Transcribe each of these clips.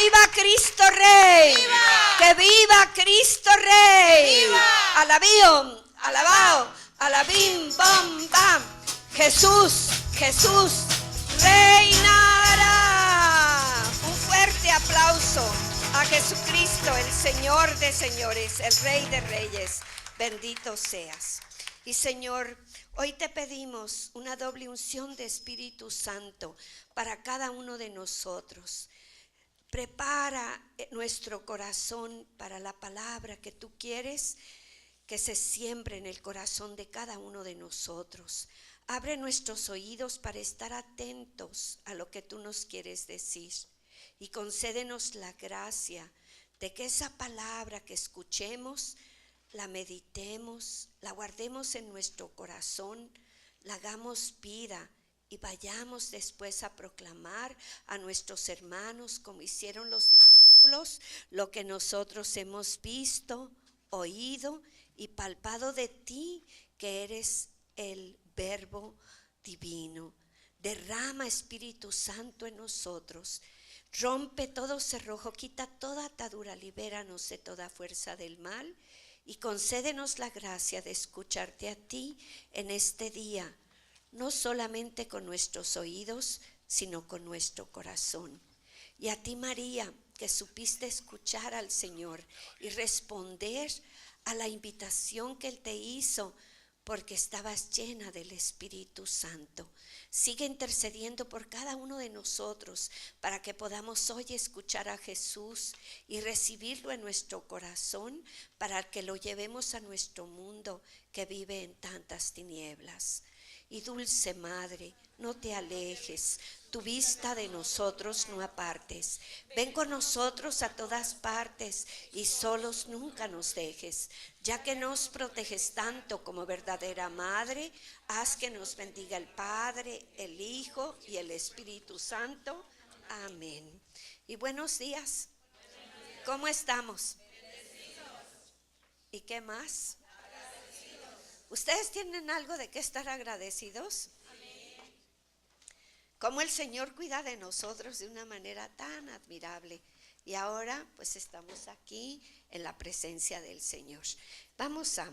viva Cristo Rey. ¡Viva! Que viva Cristo Rey. ¡Viva! Alabío, alabao, alabim, bom, bam. Jesús reinará. Un fuerte aplauso a Jesucristo, el Señor de señores, el Rey de reyes. Bendito seas. Y Señor, hoy te pedimos una doble unción de Espíritu Santo para cada uno de nosotros. Prepara nuestro corazón para la palabra que tú quieres que se siembre en el corazón de cada uno de nosotros. Abre nuestros oídos para estar atentos a lo que tú nos quieres decir. Y concédenos la gracia de que esa palabra que escuchemos, la meditemos, la guardemos en nuestro corazón, la hagamos vida y vayamos después a proclamar a nuestros hermanos, como hicieron los discípulos, lo que nosotros hemos visto, oído y palpado de ti, que eres el Verbo divino. Derrama, Espíritu Santo, en nosotros. Rompe todo cerrojo, quita toda atadura, libéranos de toda fuerza del mal y concédenos la gracia de escucharte a ti en este día, no solamente con nuestros oídos, sino con nuestro corazón. Y a ti, María, que supiste escuchar al Señor y responder a la invitación que Él te hizo, porque estabas llena del Espíritu Santo. Sigue intercediendo por cada uno de nosotros para que podamos hoy escuchar a Jesús y recibirlo en nuestro corazón, para que lo llevemos a nuestro mundo que vive en tantas tinieblas. Y dulce Madre, no te alejes, tu vista de nosotros no apartes. Ven con nosotros a todas partes y solos nunca nos dejes. Ya que nos proteges tanto como verdadera Madre, haz que nos bendiga el Padre, el Hijo y el Espíritu Santo. Amén. Y buenos días. ¿Cómo estamos? ¿Y qué más? ¿Ustedes tienen algo de qué estar agradecidos? Amén. Cómo el Señor cuida de nosotros de una manera tan admirable. Y ahora pues estamos aquí en la presencia del Señor. Vamos a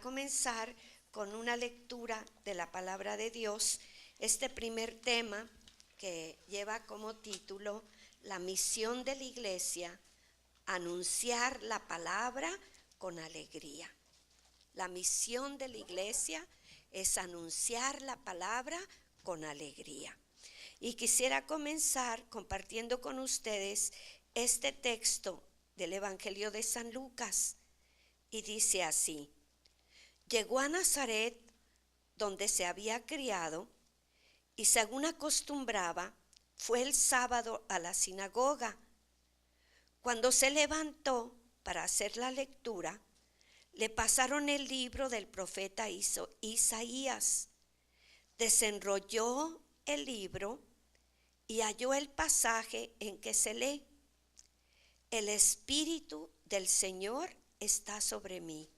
comenzar con una lectura de la palabra de Dios. Este primer tema que lleva como título la misión de la iglesia, anunciar la palabra con alegría. La misión de la iglesia es anunciar la palabra con alegría. Y quisiera comenzar compartiendo con ustedes este texto del Evangelio de San Lucas. Y dice así: llegó a Nazaret, donde se había criado, y según acostumbraba, fue el sábado a la sinagoga. Cuando se levantó para hacer la lectura, le pasaron el libro del profeta Isaías. Desenrolló el libro y halló el pasaje en que se lee: el Espíritu del Señor está sobre mí.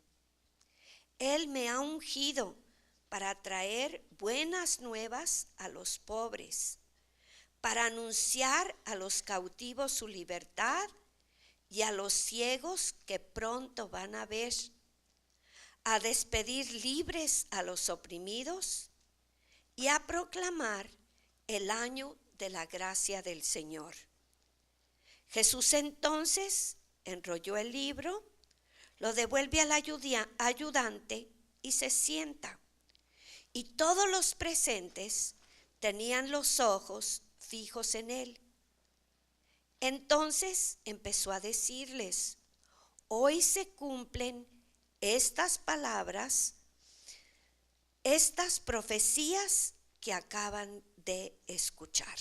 Él me ha ungido para traer buenas nuevas a los pobres, para anunciar a los cautivos su libertad y a los ciegos que pronto van a ver, a despedir libres a los oprimidos y a proclamar el año de la gracia del Señor. Jesús entonces enrolló el libro, lo devuelve al ayudante y se sienta. Y todos los presentes tenían los ojos fijos en él. Entonces empezó a decirles: hoy se cumplen estas palabras, estas profecías que acaban de escuchar.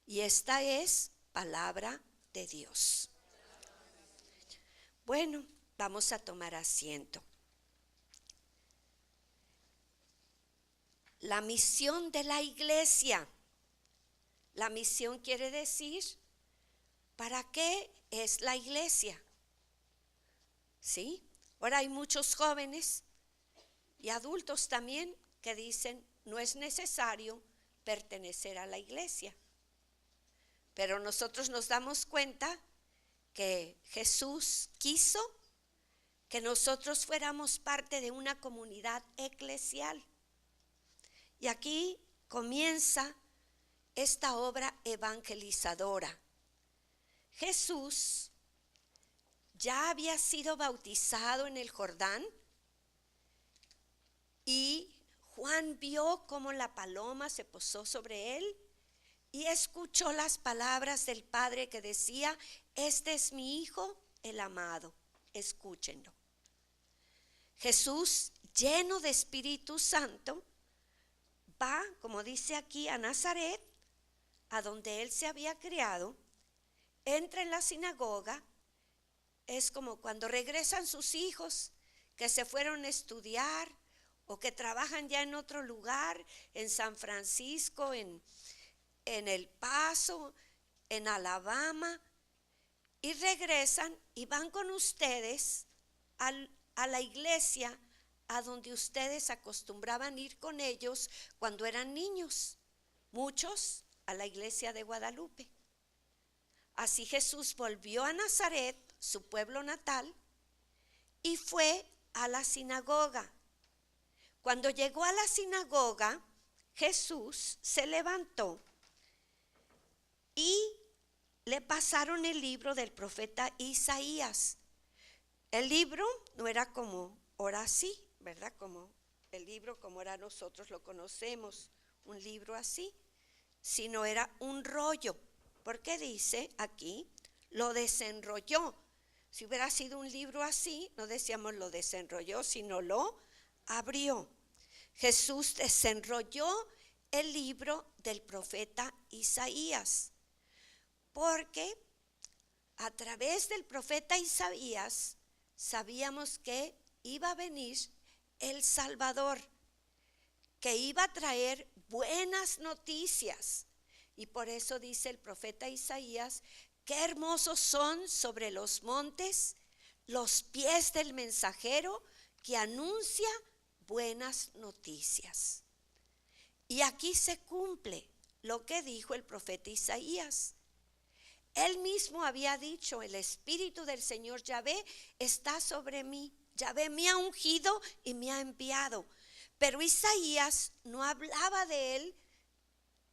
Y esta es palabra de Dios. Bueno, vamos a tomar asiento. La misión de la iglesia. La misión quiere decir, ¿para qué es la iglesia? ¿Sí? Ahora hay muchos jóvenes y adultos también que dicen: no es necesario pertenecer a la iglesia. Pero nosotros nos damos cuenta que Jesús quiso que nosotros fuéramos parte de una comunidad eclesial. Y aquí comienza esta obra evangelizadora. Jesús ya había sido bautizado en el Jordán y Juan vio cómo la paloma se posó sobre él y escuchó las palabras del Padre que decía: este es mi Hijo, el amado, escúchenlo. Jesús, lleno de Espíritu Santo, va, como dice aquí, a Nazaret, a donde él se había criado, entra en la sinagoga. Es como cuando regresan sus hijos que se fueron a estudiar o que trabajan ya en otro lugar, en San Francisco, en El Paso, en Alabama, y regresan y van con ustedes a la iglesia a donde ustedes acostumbraban ir con ellos cuando eran niños, muchos a la iglesia de Guadalupe. Así Jesús volvió a Nazaret, su pueblo natal, y fue a la sinagoga. Cuando llegó a la sinagoga, Jesús se levantó y le pasaron el libro del profeta Isaías. El libro no era como ahora sí, ¿verdad? Como el libro como ahora nosotros lo conocemos, un libro así, sino era un rollo. Porque dice aquí, lo desenrolló. Si hubiera sido un libro así, no decíamos lo desenrolló, sino lo abrió. Jesús desenrolló el libro del profeta Isaías, porque a través del profeta Isaías sabíamos que iba a venir el Salvador, que iba a traer buenas noticias. Y por eso dice el profeta Isaías: qué hermosos son sobre los montes los pies del mensajero que anuncia buenas noticias. Y aquí se cumple lo que dijo el profeta Isaías. Él mismo había dicho: el Espíritu del Señor Yahvé está sobre mí. Yahvé me ha ungido y me ha enviado. Pero Isaías no hablaba de él,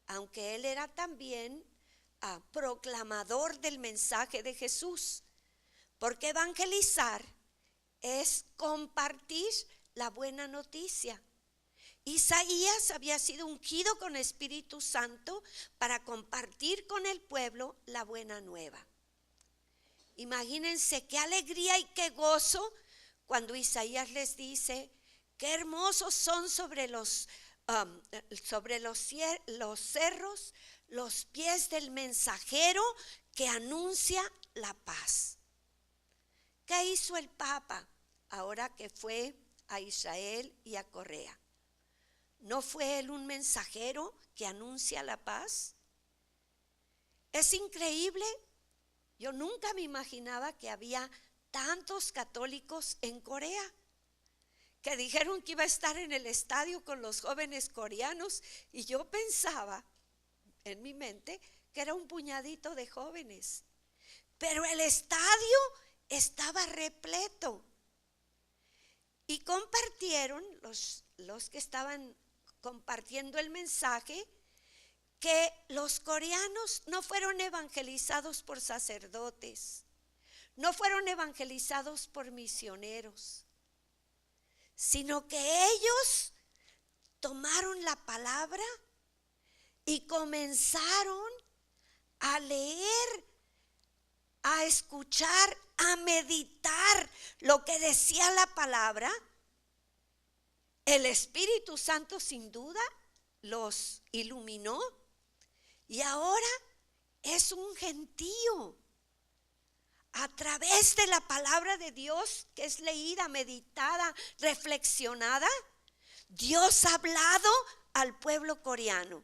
aunque él era también proclamador del mensaje de Jesús, porque evangelizar es compartir la buena noticia. Isaías había sido ungido con Espíritu Santo para compartir con el pueblo la buena nueva. Imagínense qué alegría y qué gozo cuando Isaías les dice: qué hermosos son sobre los cerros los pies del mensajero que anuncia la paz. ¿Qué hizo el Papa ahora que fue a Israel y a Corea? ¿No fue él un mensajero que anuncia la paz? Es increíble. Yo nunca me imaginaba que había tantos católicos en Corea, que dijeron que iba a estar en el estadio con los jóvenes coreanos, y yo pensaba en mi mente que era un puñadito de jóvenes, pero el estadio estaba repleto. Y compartieron los que estaban compartiendo el mensaje, que los coreanos no fueron evangelizados por sacerdotes, no fueron evangelizados por misioneros, sino que ellos tomaron la palabra y comenzaron a leer, a escuchar, a meditar lo que decía la palabra. El Espíritu Santo sin duda los iluminó, y ahora es un gentío. A través de la palabra de Dios que es leída, meditada, reflexionada, Dios ha hablado al pueblo coreano.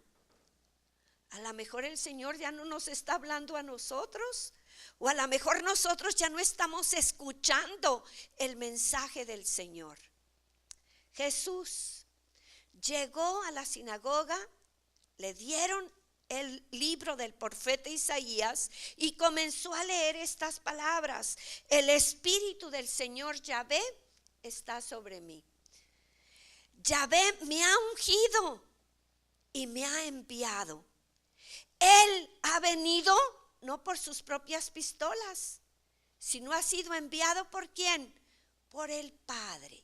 A lo mejor el Señor ya no nos está hablando a nosotros, o a lo mejor nosotros ya no estamos escuchando el mensaje del Señor. Jesús llegó a la sinagoga, le dieron el libro del profeta Isaías y comenzó a leer estas palabras: el Espíritu del Señor Yahvé está sobre mí. Yahvé me ha ungido y me ha enviado. Él ha venido no por sus propias pistolas, sino ha sido enviado ¿por quién? Por el Padre.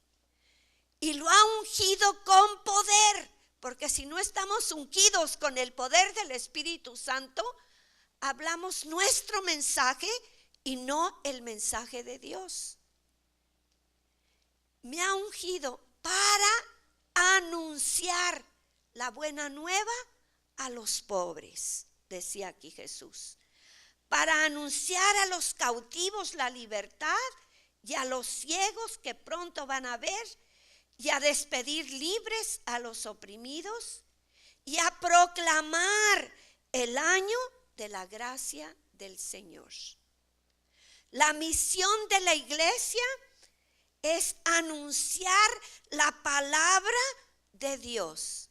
Y lo ha ungido con poder, porque si no estamos ungidos con el poder del Espíritu Santo, hablamos nuestro mensaje y no el mensaje de Dios. Me ha ungido para anunciar la buena nueva a los pobres, decía aquí Jesús, para anunciar a los cautivos la libertad y a los ciegos que pronto van a ver, y a despedir libres a los oprimidos, y a proclamar el año de la gracia del Señor. La misión de la iglesia es anunciar la palabra de Dios.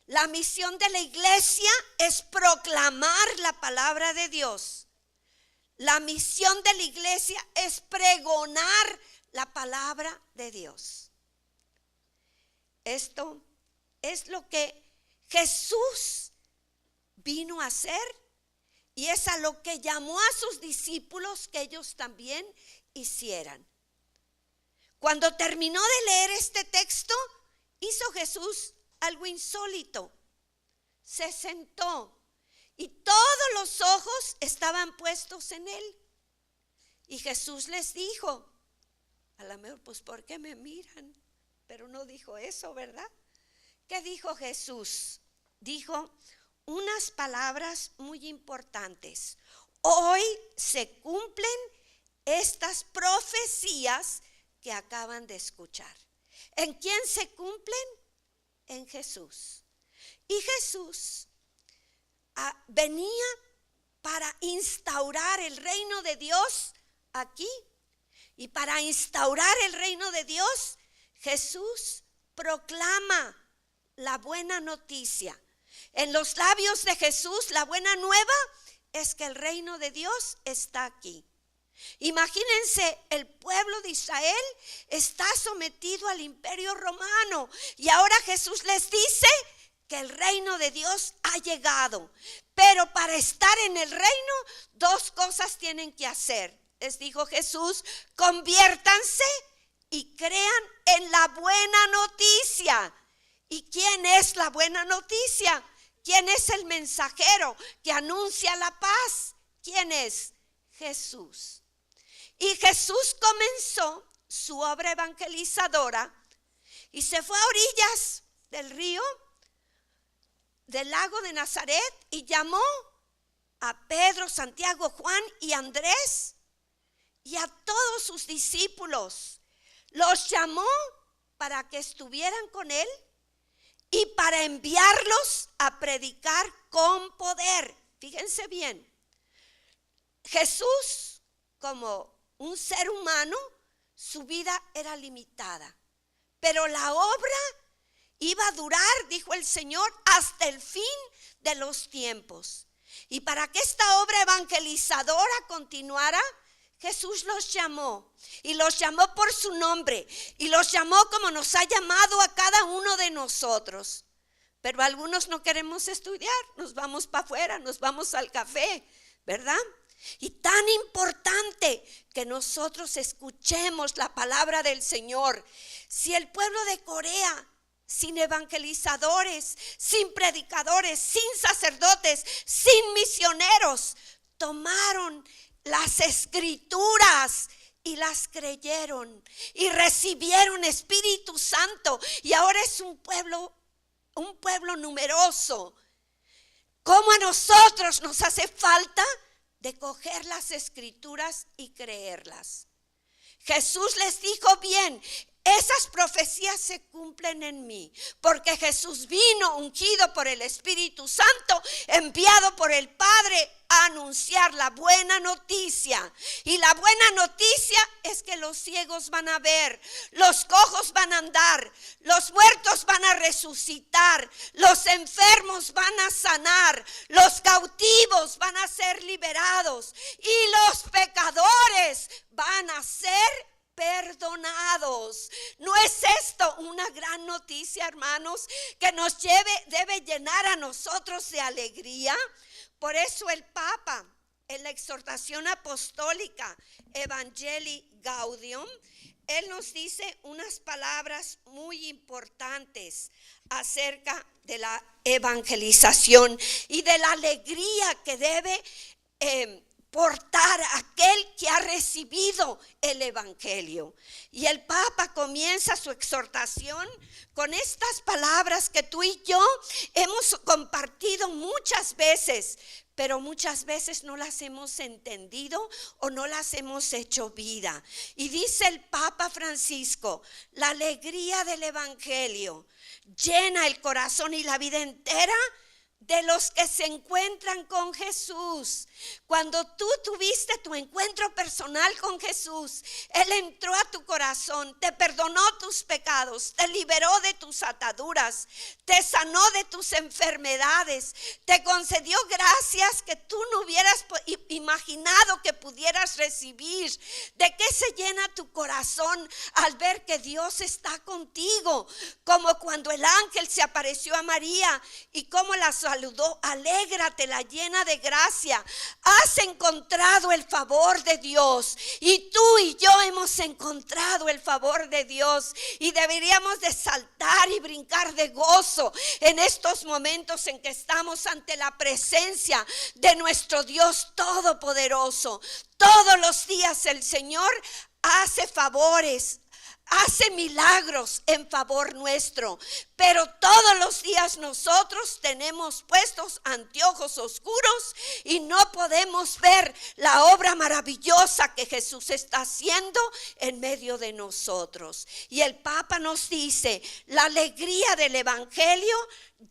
La misión de la iglesia es proclamar la palabra de Dios. La misión de la iglesia es pregonar la palabra de Dios. Esto es lo que Jesús vino a hacer y es a lo que llamó a sus discípulos que ellos también hicieran. Cuando terminó de leer este texto, hizo Jesús algo insólito. Se sentó y todos los ojos estaban puestos en él. Y Jesús les dijo, a lo mejor pues ¿por qué me miran? Pero no dijo eso, ¿verdad? ¿Qué dijo Jesús? Dijo unas palabras muy importantes. Hoy se cumplen estas profecías que acaban de escuchar. ¿En quién se cumplen? En Jesús. Y Jesús venía para instaurar el reino de Dios aquí. Y para instaurar el reino de Dios, Jesús proclama la buena noticia. En los labios de Jesús, la buena nueva es que el reino de Dios está aquí. Imagínense, el pueblo de Israel está sometido al imperio romano y ahora Jesús les dice que el reino de Dios ha llegado. Pero para estar en el reino, dos cosas tienen que hacer. Les dijo Jesús: conviértanse y crean en la buena noticia. ¿Y quién es la buena noticia? ¿Quién es el mensajero que anuncia la paz? ¿Quién es? Jesús. Y Jesús comenzó su obra evangelizadora y se fue a orillas del río, del lago de Nazaret, y llamó a Pedro, Santiago, Juan y Andrés y a todos sus discípulos. Los llamó para que estuvieran con él y para enviarlos a predicar con poder. Fíjense bien, Jesús, como un ser humano, su vida era limitada, pero la obra iba a durar, dijo el Señor, hasta el fin de los tiempos. Y para que esta obra evangelizadora continuara, Jesús los llamó y los llamó por su nombre y los llamó como nos ha llamado a cada uno de nosotros. Pero algunos no queremos estudiar, nos vamos para afuera, nos vamos al café, ¿verdad? Y tan importante que nosotros escuchemos la palabra del Señor. Si el pueblo de Corea, sin evangelizadores, sin predicadores, sin sacerdotes, sin misioneros, tomaron las escrituras y las creyeron y recibieron Espíritu Santo y ahora es un pueblo numeroso. ¿Cómo a nosotros nos hace falta de coger las escrituras y creerlas? Jesús les dijo bien: esas profecías se cumplen en mí, porque Jesús vino ungido por el Espíritu Santo, enviado por el Padre a anunciar la buena noticia. Y la buena noticia es que los ciegos van a ver, los cojos van a andar, los muertos van a resucitar, los enfermos van a sanar, los cautivos van a ser liberados y los pecadores van a ser perdonados. ¿No es esto una gran noticia, hermanos, que nos debe llenar a nosotros de alegría? Por eso el Papa, en la exhortación apostólica Evangelii Gaudium, él nos dice unas palabras muy importantes acerca de la evangelización y de la alegría que debe portar aquel que ha recibido el evangelio. Y el Papa comienza su exhortación con estas palabras que tú y yo hemos compartido muchas veces, pero muchas veces no las hemos entendido o no las hemos hecho vida. Y dice el Papa Francisco: la alegría del evangelio llena el corazón y la vida entera de los que se encuentran con Jesús. Cuando tú tuviste tu encuentro personal con Jesús, Él entró a tu corazón, te perdonó tus pecados, te liberó de tus ataduras, te sanó de tus enfermedades, te concedió gracias que tú no hubieras imaginado que pudieras recibir. ¿De qué se llena tu corazón al ver que Dios está contigo? Como cuando el ángel se apareció a María y cómo la saludó: alégrate, la llena de gracia, has encontrado el favor de Dios. Y tú y yo hemos encontrado el favor de Dios, y deberíamos de saltar y brincar de gozo en estos momentos en que estamos ante la presencia de nuestro Dios todopoderoso. Todos los días el Señor hace favores, hace milagros en favor nuestro, pero todos los días nosotros tenemos puestos anteojos oscuros y no podemos ver la obra maravillosa que Jesús está haciendo en medio de nosotros. Y el Papa nos dice: la alegría del evangelio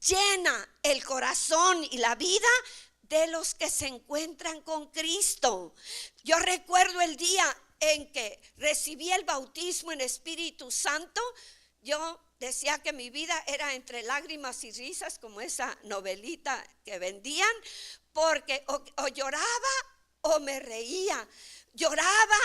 llena el corazón y la vida de los que se encuentran con Cristo. Yo recuerdo el día en que recibí el bautismo en Espíritu Santo. Yo decía que mi vida era entre lágrimas y risas, como esa novelita que vendían, porque o lloraba o me reía. Lloraba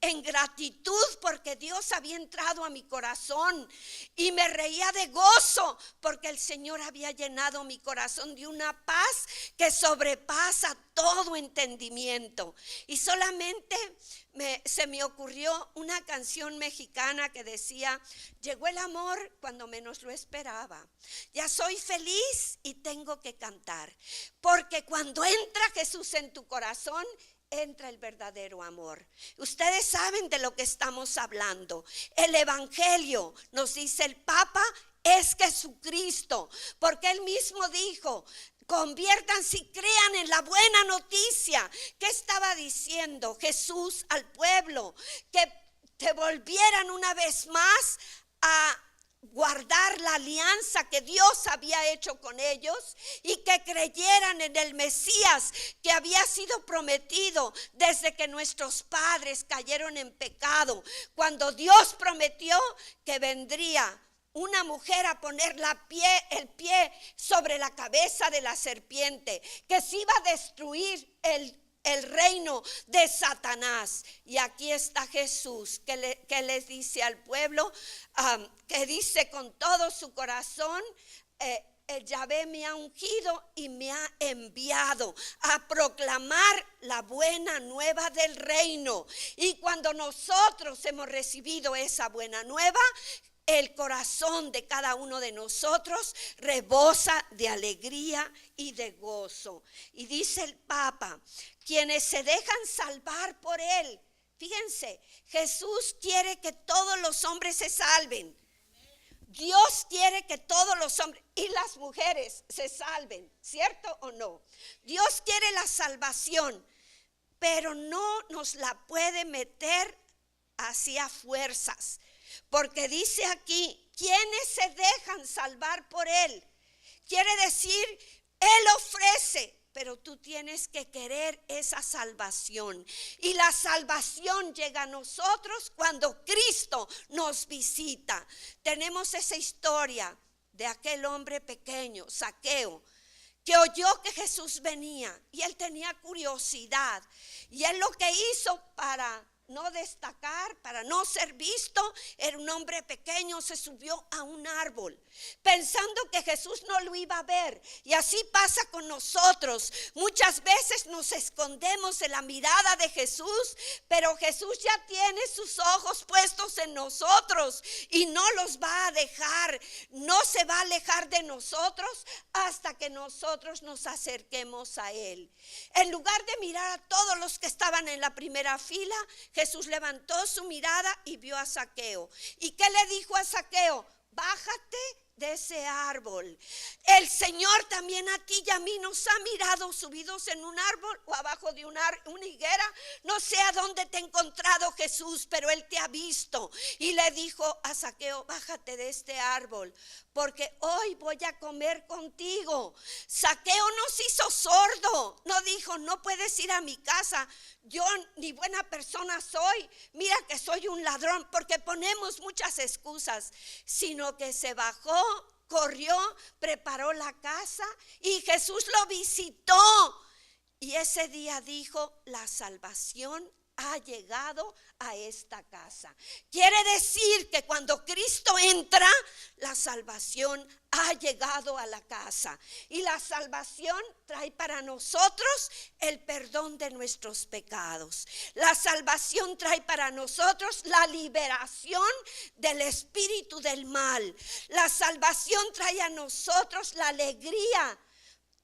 en gratitud porque Dios había entrado a mi corazón, y me reía de gozo porque el Señor había llenado mi corazón de una paz que sobrepasa todo entendimiento. Y solamente se me ocurrió una canción mexicana que decía: llegó el amor cuando menos lo esperaba, ya soy feliz y tengo que cantar, porque cuando entra Jesús en tu corazón, entra el verdadero amor. Ustedes saben de lo que estamos hablando. El evangelio, nos dice el Papa, es Jesucristo, porque Él mismo dijo: conviértanse y crean en la buena noticia. ¿Qué estaba diciendo Jesús al pueblo? Que te volvieran una vez más a guardar la alianza que Dios había hecho con ellos, y que creyeran en el Mesías que había sido prometido desde que nuestros padres cayeron en pecado, cuando Dios prometió que vendría una mujer a poner el pie sobre la cabeza de la serpiente, que se iba a destruir el reino de Satanás. Y aquí está Jesús que les dice al pueblo, que dice con todo su corazón: el Yahvé me ha ungido y me ha enviado a proclamar la buena nueva del reino. Y cuando nosotros hemos recibido esa buena nueva, el corazón de cada uno de nosotros rebosa de alegría y de gozo. Y dice el Papa: quienes se dejan salvar por Él. Fíjense, Jesús quiere que todos los hombres se salven. Dios quiere que todos los hombres y las mujeres se salven, ¿cierto o no? Dios quiere la salvación, pero no nos la puede meter hacia fuerzas. Porque dice aquí, ¿quiénes se dejan salvar por Él? Quiere decir, Él ofrece, pero tú tienes que querer esa salvación. Y la salvación llega a nosotros cuando Cristo nos visita. Tenemos esa historia de aquel hombre pequeño, Zaqueo, que oyó que Jesús venía y él tenía curiosidad. Y él lo que hizo para no destacar, para no ser visto, era un hombre pequeño, se subió a un árbol, pensando que Jesús no lo iba a ver. Y así pasa con nosotros. Muchas veces nos escondemos de la mirada de Jesús, pero Jesús ya tiene sus ojos puestos en nosotros y no los va a dejar, no se va a alejar de nosotros hasta que nosotros nos acerquemos a Él. En lugar de mirar a todos los que estaban en la primera fila, Jesús levantó su mirada y vio a Zaqueo. ¿Y qué le dijo a Zaqueo? Bájate de ese árbol. El Señor también a ti y a mí nos ha mirado subidos en un árbol o abajo de una higuera. No sé a dónde te ha encontrado Jesús, pero Él te ha visto y le dijo a Zaqueo, bájate de este árbol, porque hoy voy a comer contigo. Zaqueo no se hizo sordo, no dijo, no puedes ir a mi casa, yo ni buena persona soy, mira que soy un ladrón, porque ponemos muchas excusas, sino que se bajó, corrió, preparó la casa y Jesús lo visitó. Y ese día dijo, la salvación ha llegado a esta casa. Quiere decir que cuando Cristo entra, la salvación ha llegado a la casa. Y la salvación trae para nosotros el perdón de nuestros pecados. La salvación trae para nosotros la liberación del espíritu del mal. La salvación trae a nosotros la alegría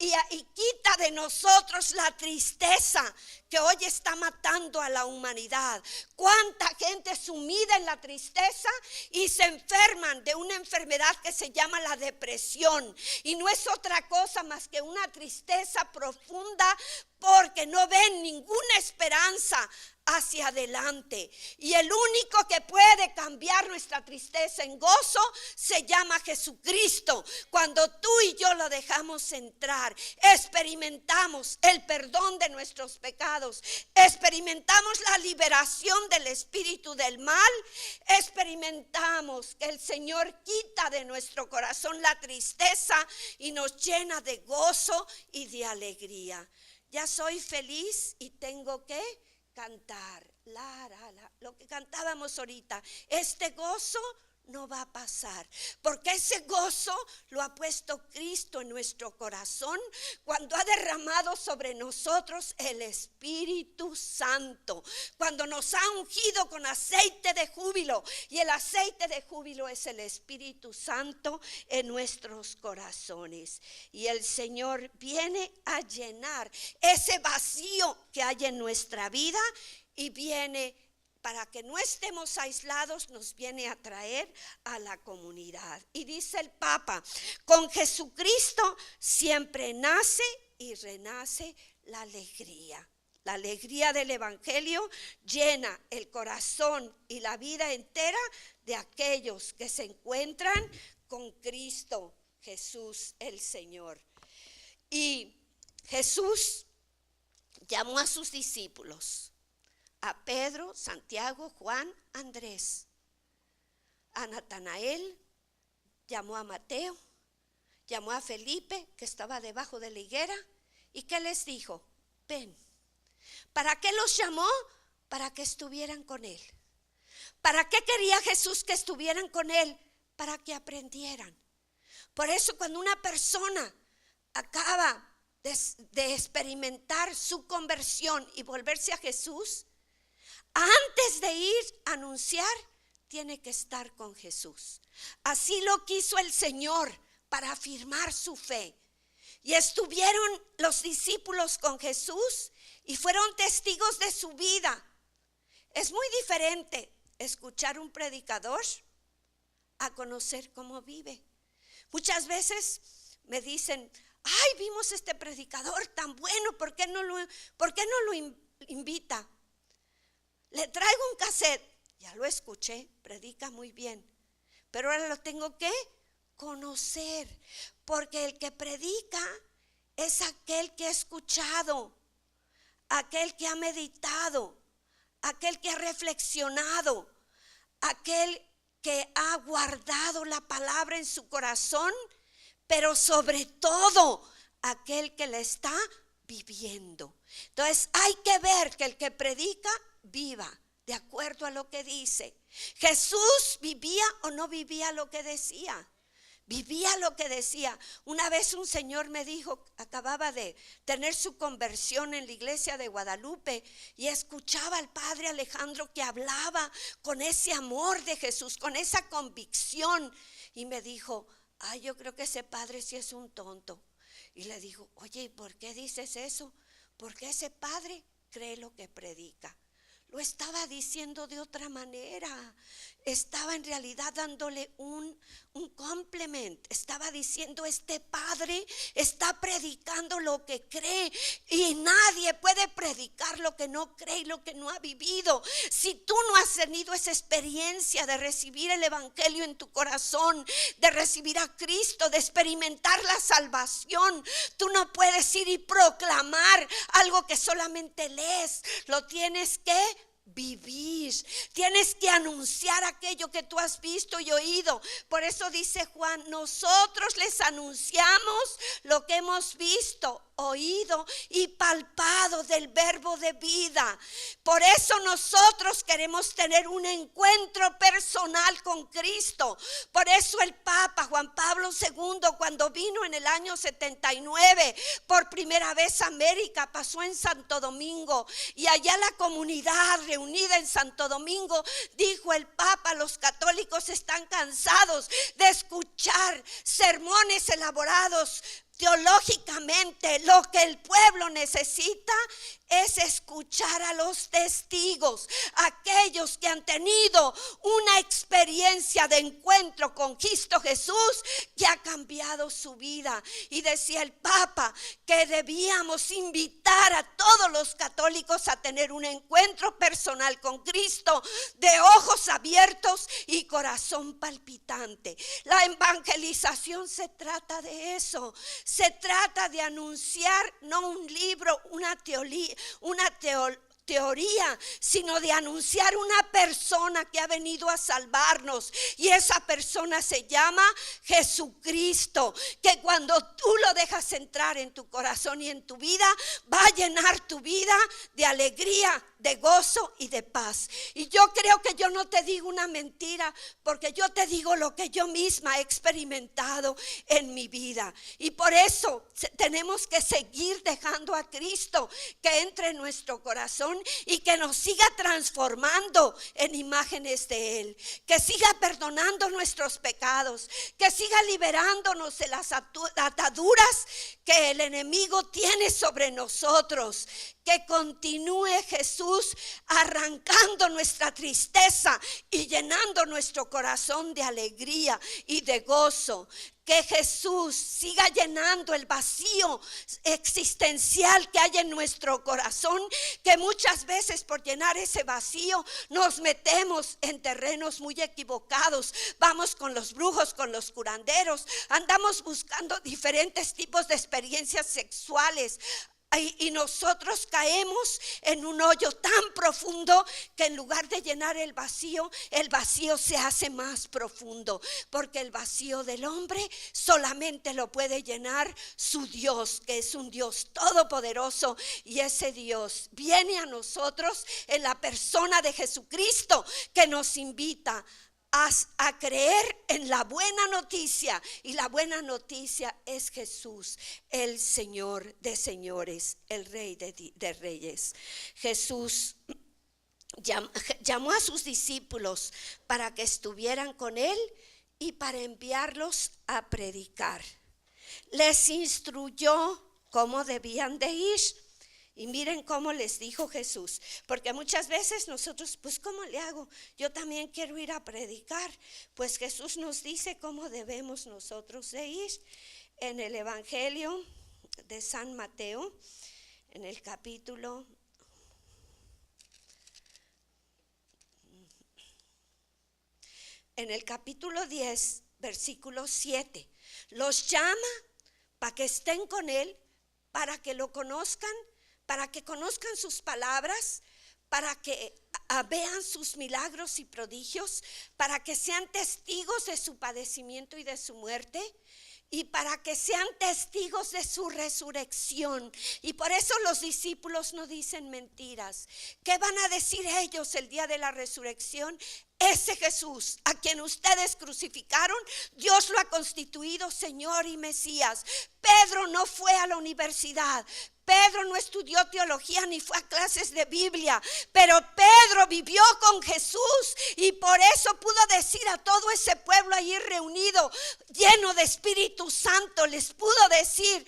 y quita de nosotros la tristeza que hoy está matando a la humanidad. Cuánta gente sumida en la tristeza y se enferman de una enfermedad que se llama la depresión, y no es otra cosa más que una tristeza profunda porque no ven ninguna esperanza hacia adelante. Y el único que puede cambiar nuestra tristeza en gozo se llama Jesucristo. Cuando tú y yo lo dejamos entrar, experimentamos el perdón de nuestros pecados, experimentamos la liberación del espíritu del mal, experimentamos que el Señor quita de nuestro corazón la tristeza y nos llena de gozo y de alegría. Ya soy feliz y tengo que cantar, lo que cantábamos ahorita. Este gozo no va a pasar, porque ese gozo lo ha puesto Cristo en nuestro corazón cuando ha derramado sobre nosotros el Espíritu Santo, cuando nos ha ungido con aceite de júbilo, y el aceite de júbilo es el Espíritu Santo en nuestros corazones. Y el Señor viene a llenar ese vacío que hay en nuestra vida, y viene para que no estemos aislados, nos viene a traer a la comunidad. Y dice el Papa, con Jesucristo siempre nace y renace la alegría. La alegría del Evangelio llena el corazón y la vida entera de aquellos que se encuentran con Cristo Jesús el Señor. Y Jesús llamó a sus discípulos, a Pedro, Santiago, Juan, Andrés, a Natanael, llamó a Mateo, llamó a Felipe, que estaba debajo de la higuera, y ¿qué les dijo? Ven. ¿Para qué los llamó? Para que estuvieran con él. ¿Para qué quería Jesús que estuvieran con él? Para que aprendieran. Por eso cuando una persona acaba de experimentar su conversión y volverse a Jesús, antes de ir a anunciar, tiene que estar con Jesús. Así lo quiso el Señor para afirmar su fe. Y estuvieron los discípulos con Jesús y fueron testigos de su vida. Es muy diferente escuchar un predicador a conocer cómo vive. Muchas veces me dicen, ay, vimos este predicador tan bueno, ¿por qué no lo invita? Le traigo un cassette Ya lo escuché, predica muy bien, pero ahora lo tengo que conocer, porque el que predica es aquel que ha escuchado, aquel que ha meditado, aquel que ha reflexionado, aquel que ha guardado la palabra en su corazón, pero sobre todo aquel que la está viviendo. Entonces hay que ver que el que predica viva de acuerdo a lo que dice. Jesús vivía o no vivía lo que decía. Vivía lo que decía. Una vez un señor me dijo, acababa de tener su conversión en la iglesia de Guadalupe y escuchaba al padre Alejandro que hablaba con ese amor de Jesús, con esa convicción, y me dijo, ay, yo creo que ese padre sí es un tonto. Y le digo, oye, ¿y por qué dices eso? Porque ese padre cree lo que predica. Lo estaba diciendo de otra manera. Estaba en realidad dándole un complemento. Estaba diciendo, este padre está predicando lo que cree, y nadie puede predicar lo que no cree y lo que no ha vivido. Si tú no has tenido esa experiencia de recibir el evangelio en tu corazón, de recibir a Cristo, de experimentar la salvación, tú no puedes ir y proclamar algo que solamente lees. Lo tienes que vivir, tienes que anunciar aquello que tú has visto y oído. Por eso dice Juan, nosotros les anunciamos lo que hemos visto, oído y palpado del verbo de vida. Por eso nosotros queremos tener un encuentro personal con Cristo. Por eso el Papa Juan Pablo II, cuando vino en el año 79 por primera vez a América, pasó en Santo Domingo, y allá la comunidad reunida en Santo Domingo, dijo el Papa, los católicos están cansados de escuchar sermones elaborados teológicamente. Lo que el pueblo necesita es escuchar a los testigos, aquellos que han tenido una experiencia de encuentro con Cristo Jesús que ha cambiado su vida. Y decía el Papa que debíamos invitar a todos los católicos a tener un encuentro personal con Cristo, de ojos abiertos y corazón palpitante. La evangelización se trata de eso. Se trata de anunciar no un libro, una teoría, sino de anunciar una persona que ha venido a salvarnos, y esa persona se llama Jesucristo, que cuando tú lo dejas entrar en tu corazón y en tu vida, va a llenar tu vida de alegría, de gozo y de paz. Y yo creo que yo no te digo una mentira, porque yo te digo lo que yo misma he experimentado en mi vida. Y por eso tenemos que seguir dejando a Cristo que entre en nuestro corazón y que nos siga transformando en imágenes de Él, que siga perdonando nuestros pecados, que siga liberándonos de las ataduras que el enemigo tiene sobre nosotros. Que continúe Jesús arrancando nuestra tristeza y llenando nuestro corazón de alegría y de gozo. Que Jesús siga llenando el vacío existencial que hay en nuestro corazón, que muchas veces por llenar ese vacío nos metemos en terrenos muy equivocados. Vamos con los brujos, con los curanderos, andamos buscando diferentes tipos de experiencias sexuales. Y nosotros caemos en un hoyo tan profundo que en lugar de llenar el vacío se hace más profundo, porque el vacío del hombre solamente lo puede llenar su Dios, que es un Dios todopoderoso, y ese Dios viene a nosotros en la persona de Jesucristo, que nos invita a creer en la buena noticia, y la buena noticia es Jesús, el Señor de señores, el Rey de reyes. Jesús llamó a sus discípulos para que estuvieran con Él y para enviarlos a predicar. Les instruyó cómo debían de ir. Y miren cómo les dijo Jesús, porque muchas veces nosotros, pues ¿cómo le hago? Yo también quiero ir a predicar. Pues Jesús nos dice cómo debemos nosotros de ir. En el Evangelio de San Mateo, en el capítulo en el capítulo 10, versículo 7. Los llama para que estén con Él, para que lo conozcan, para que conozcan sus palabras, para que vean sus milagros y prodigios, para que sean testigos de su padecimiento y de su muerte, y para que sean testigos de su resurrección. Y por eso los discípulos no dicen mentiras. ¿Qué van a decir ellos el día de la resurrección? Ese Jesús a quien ustedes crucificaron, Dios lo ha constituido Señor y Mesías. Pedro no fue a la universidad. Pedro no estudió teología ni fue a clases de Biblia, pero Pedro vivió con Jesús y por eso pudo decir a todo ese pueblo allí reunido, lleno de Espíritu Santo, les pudo decir: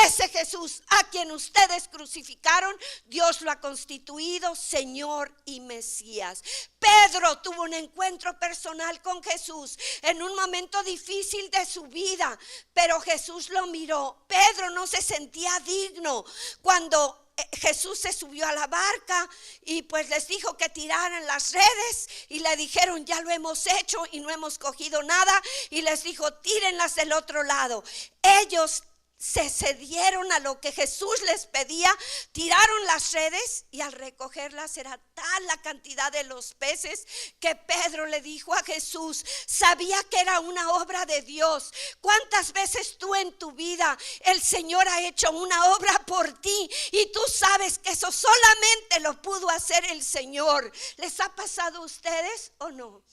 ese Jesús a quien ustedes crucificaron, Dios lo ha constituido Señor y Mesías. Pedro tuvo un encuentro personal con Jesús en un momento difícil de su vida, pero Jesús lo miró. Pedro no se sentía digno cuando Jesús se subió a la barca y pues les dijo que tiraran las redes y le dijeron: ya lo hemos hecho y no hemos cogido nada, y les dijo: tírenlas del otro lado. Ellos se cedieron a lo que Jesús les pedía, tiraron las redes y al recogerlas era tal la cantidad de los peces que Pedro le dijo a Jesús: sabía que era una obra de Dios. ¿Cuántas veces tú en tu vida el Señor ha hecho una obra por ti y tú sabes que eso solamente lo pudo hacer el Señor? ¿Les ha pasado a ustedes o no?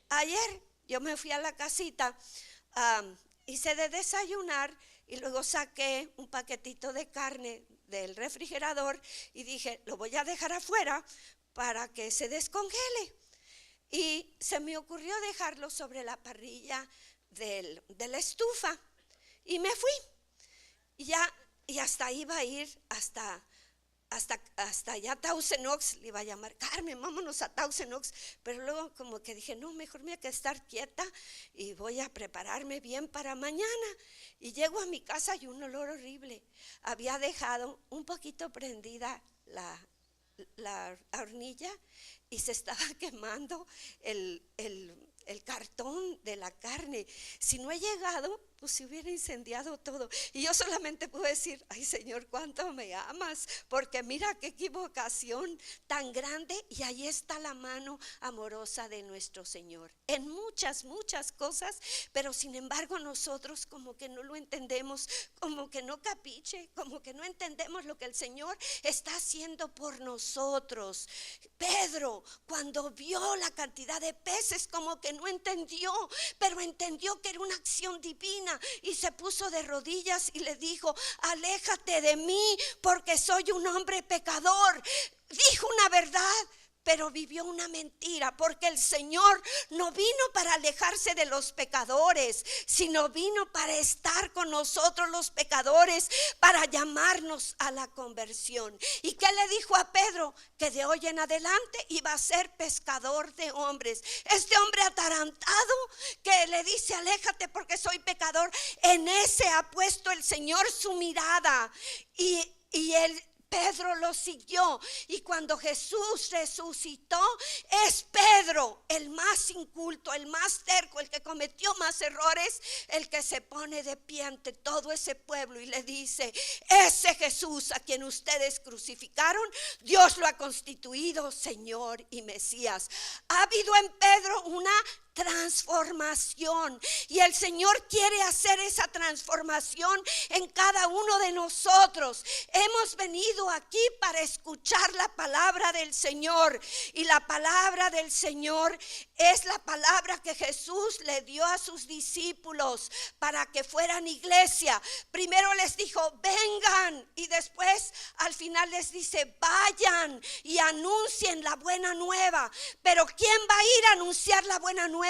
Ayer yo me fui a la casita, hice de desayunar y luego saqué un paquetito de carne del refrigerador y dije: lo voy a dejar afuera para que se descongele. Y se me ocurrió dejarlo sobre la parrilla de la estufa y me fui. Y hasta iba a ir hasta allá Thousand Oaks, le iba a llamar: Carmen, vámonos a Thousand Oaks. Pero luego como que dije: no, mejor me voy a estar quieta y voy a prepararme bien para mañana. Y llego a mi casa y un olor horrible. Había dejado un poquito prendida la hornilla y se estaba quemando el cartón de la carne. Si no he llegado, pues se hubiera incendiado todo. Y yo solamente puedo decir: ay, Señor, cuánto me amas, porque mira qué equivocación tan grande. Y ahí está la mano amorosa de nuestro Señor en muchas cosas, pero sin embargo nosotros como que no lo entendemos, como que no capiche, como que no entendemos lo que el Señor está haciendo por nosotros. Pedro, cuando vio la cantidad de peces, como que no entendió, pero entendió que era una acción divina y se puso de rodillas y le dijo: aléjate de mí, porque soy un hombre pecador. Dijo una verdad, pero vivió una mentira, porque el Señor no vino para alejarse de los pecadores, sino vino para estar con nosotros los pecadores, para llamarnos a la conversión. ¿Y qué le dijo a Pedro? Que de hoy en adelante iba a ser pescador de hombres. Este hombre atarantado que le dice: aléjate porque soy pecador, en ese ha puesto el Señor su mirada, y él, Pedro, lo siguió. Y cuando Jesús resucitó, es Pedro el más inculto, el más terco, el que cometió más errores, el que se pone de pie ante todo ese pueblo y le dice: ese Jesús a quien ustedes crucificaron, Dios lo ha constituido Señor y Mesías. Ha habido en Pedro una transformación, y el Señor quiere hacer esa transformación en cada uno de nosotros. Hemos venido aquí para escuchar la palabra del Señor, y la palabra del Señor es la palabra que Jesús le dio a sus discípulos para que fueran iglesia. Primero les dijo: vengan, y después al final les dice: vayan y anuncien la buena nueva. Pero ¿quién va a ir a anunciar la buena nueva?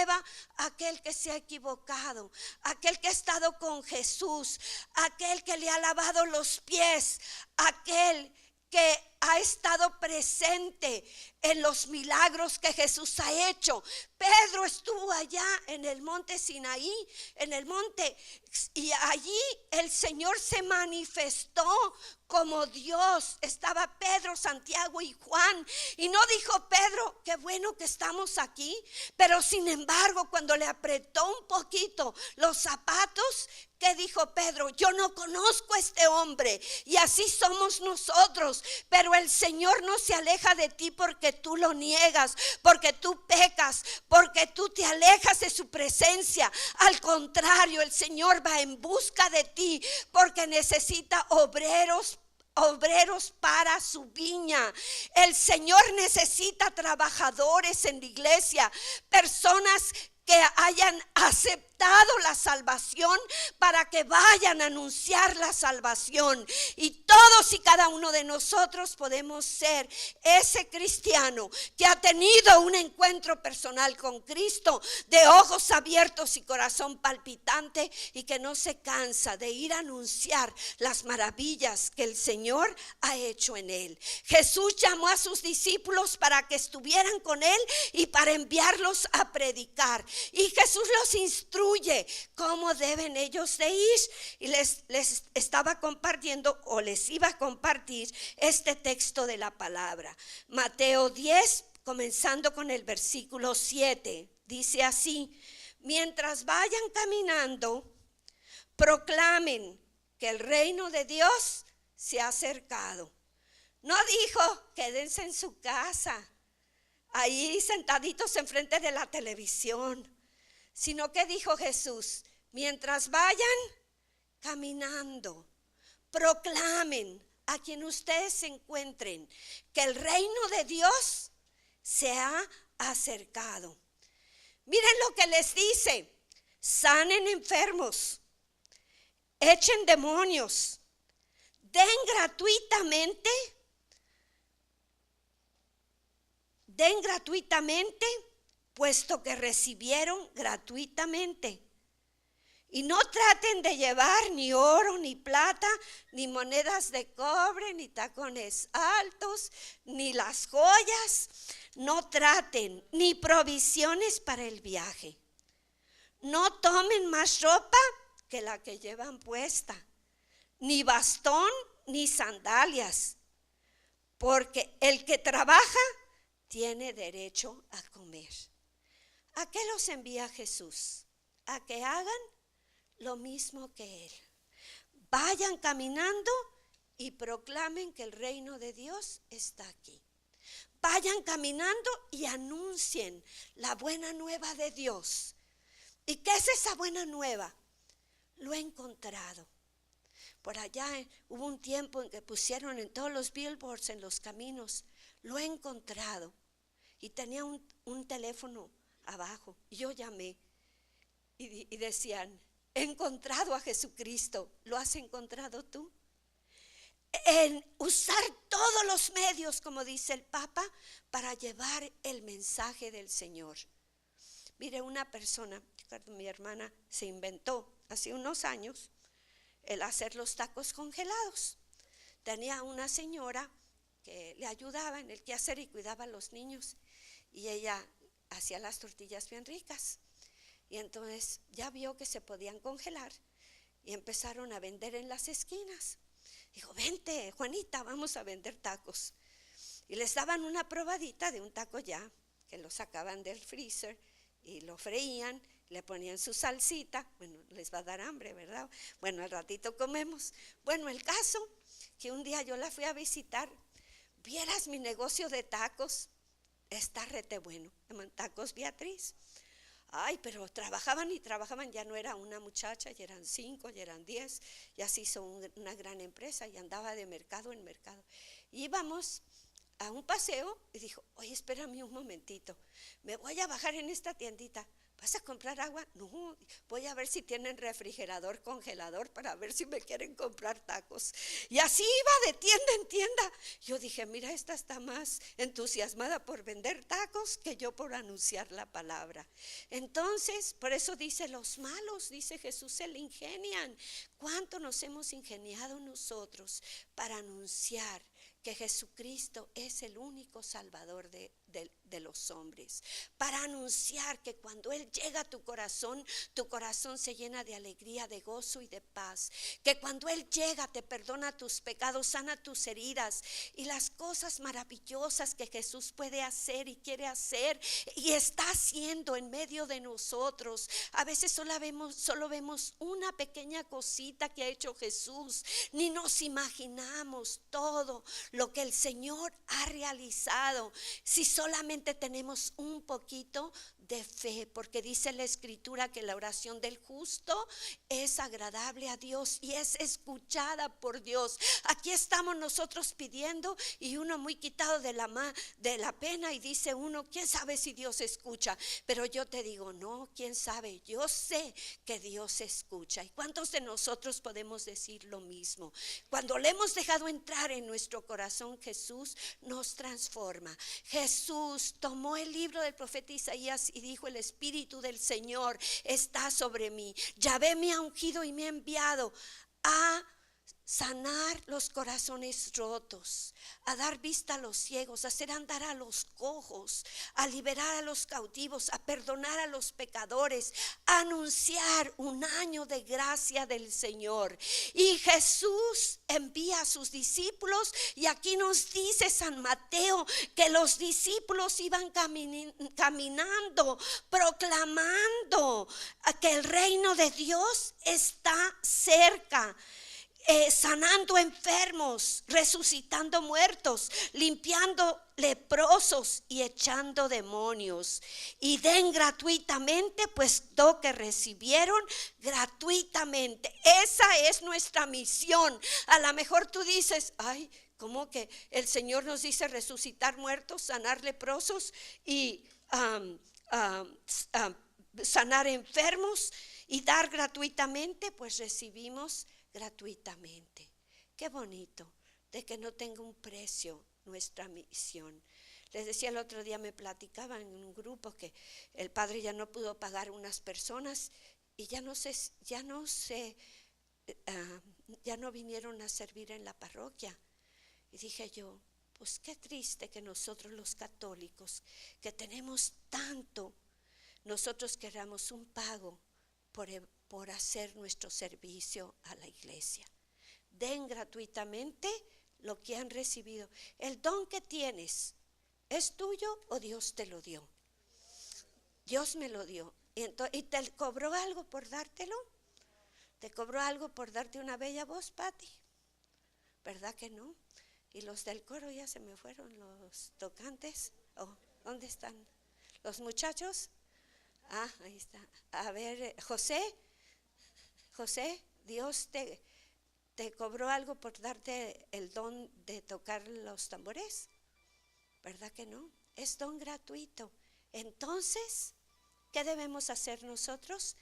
Aquel que se ha equivocado, aquel que ha estado con Jesús, aquel que le ha lavado los pies, aquel que ha estado presente en los milagros que Jesús ha hecho. Pedro estuvo allá en el monte Sinaí, en el monte, y allí el Señor se manifestó como Dios. Estaba Pedro, Santiago y Juan, y no dijo Pedro, qué bueno que estamos aquí, pero sin embargo cuando le apretó un poquito los zapatos, ¿qué dijo Pedro? Yo no conozco a este hombre. Y así somos nosotros, pero el Señor no se aleja de ti porque tú lo niegas, porque tú pecas, porque tú te alejas de su presencia. Al contrario, el Señor va en busca de ti porque necesita obreros para su viña. El Señor necesita trabajadores en la iglesia, personas que hayan aceptado la salvación para que vayan a anunciar la salvación. Y todos y cada uno de nosotros podemos ser ese cristiano que ha tenido un encuentro personal con Cristo, de ojos abiertos y corazón palpitante, y que no se cansa de ir a anunciar las maravillas que el Señor ha hecho en él. Jesús llamó a sus discípulos para que estuvieran con él y para enviarlos a predicar. Y Jesús los instruye cómo deben ellos de ir. Y les estaba compartiendo, o les iba a compartir, este texto de la palabra. Mateo 10, comenzando con el versículo 7. Dice así: mientras vayan caminando, proclamen que el reino de Dios se ha acercado. No dijo, quédense en su casa, ahí sentaditos enfrente de la televisión, sino que dijo Jesús, mientras vayan caminando, proclamen a quien ustedes se encuentren que el reino de Dios se ha acercado. Miren lo que les dice: sanen enfermos, echen demonios, den gratuitamente, puesto que recibieron gratuitamente. Y no traten de llevar ni oro, ni plata, ni monedas de cobre, ni tacones altos, ni las joyas. No traten ni provisiones para el viaje. No tomen más ropa que la que llevan puesta, ni bastón, ni sandalias, porque el que trabaja tiene derecho a comer. ¿A qué los envía Jesús? A que hagan lo mismo que Él. Vayan caminando y proclamen que el reino de Dios está aquí. Vayan caminando y anuncien la buena nueva de Dios. ¿Y qué es esa buena nueva? Lo he encontrado. Por allá hubo un tiempo en que pusieron en todos los billboards en los caminos, lo he encontrado. Y tenía un teléfono abajo, y yo llamé y decían, he encontrado a Jesucristo. ¿Lo has encontrado tú? En usar todos los medios, como dice el Papa, para llevar el mensaje del Señor. Mire, una persona, mi hermana, se inventó hace unos años el hacer los tacos congelados. Tenía una señora que le ayudaba en el quehacer y cuidaba a los niños, y ella hacía las tortillas bien ricas. Y entonces ya vio que se podían congelar y empezaron a vender en las esquinas. Dijo, vente, Juanita, vamos a vender tacos. Y les daban una probadita de un taco ya, que lo sacaban del freezer y lo freían, le ponían su salsita. Bueno, les va a dar hambre, ¿verdad? Bueno, al ratito comemos. Bueno, el caso que un día yo la fui a visitar. Vieras mi negocio de tacos, está rete bueno, Tacos Beatriz. Ay, pero trabajaban y trabajaban, ya no era una muchacha, ya eran 5, ya eran 10, ya se hizo una gran empresa y andaba de mercado en mercado. Íbamos a un paseo y dijo, oye, espérame un momentito, me voy a bajar en esta tiendita. ¿Vas a comprar agua? No, voy a ver si tienen refrigerador, congelador, para ver si me quieren comprar tacos. Y así iba de tienda en tienda. Yo dije, mira, esta está más entusiasmada por vender tacos que yo por anunciar la palabra. Entonces, por eso dice, los malos, dice Jesús, se le ingenian. ¿Cuánto nos hemos ingeniado nosotros para anunciar que Jesucristo es el único Salvador de los hombres, para anunciar que cuando Él llega a tu corazón se llena de alegría, de gozo y de paz, que cuando Él llega te perdona tus pecados, sana tus heridas y las cosas maravillosas que Jesús puede hacer y quiere hacer y está haciendo en medio de nosotros. A veces solo vemos una pequeña cosita que ha hecho Jesús, ni nos imaginamos todo lo que el Señor ha realizado si solamente tenemos un poquito de fe, porque dice la Escritura que la oración del justo es agradable a Dios y es escuchada por Dios. Aquí estamos nosotros pidiendo y uno muy quitado de la pena y dice uno, ¿quién sabe si Dios escucha? Pero yo te digo, no, ¿quién sabe? Yo sé que Dios escucha. ¿Y cuántos de nosotros podemos decir lo mismo? Cuando le hemos dejado entrar en nuestro corazón, Jesús nos transforma. Jesús tomó el libro del profeta Isaías y dijo: el Espíritu del Señor está sobre mí. Yahvé me ha ungido y me ha enviado a sanar los corazones rotos, a dar vista a los ciegos, a hacer andar a los cojos, a liberar a los cautivos, a perdonar a los pecadores, a anunciar un año de gracia del Señor. Y Jesús envía a sus discípulos, y aquí nos dice San Mateo que los discípulos iban caminando, proclamando que el reino de Dios está cerca. Sanando enfermos, resucitando muertos, limpiando leprosos y echando demonios. Y den gratuitamente, pues lo que recibieron gratuitamente. Esa es nuestra misión. A lo mejor tú dices: ay, ¿cómo que el Señor nos dice resucitar muertos, sanar leprosos y sanar enfermos y dar gratuitamente? Pues recibimos gratuitamente. Qué bonito de que no tenga un precio nuestra misión. Les decía el otro día, me platicaban en un grupo que el padre ya no pudo pagar unas personas y ya no vinieron a servir en la parroquia. Y dije yo, pues qué triste que nosotros los católicos, que tenemos tanto, nosotros queramos un pago por hacer nuestro servicio a la iglesia. Den gratuitamente lo que han recibido. El don que tienes, ¿es tuyo o Dios te lo dio? Dios me lo dio. ¿Y te cobró algo por dártelo? ¿Te cobró algo por darte una bella voz, Pati? ¿Verdad que no? Y los del coro ya se me fueron, los tocantes. ¿Dónde están los muchachos? Ahí está. A ver, José, Dios te cobró algo por darte el don de tocar los tambores, ¿verdad que no? Es don gratuito. Entonces, ¿qué debemos hacer nosotros?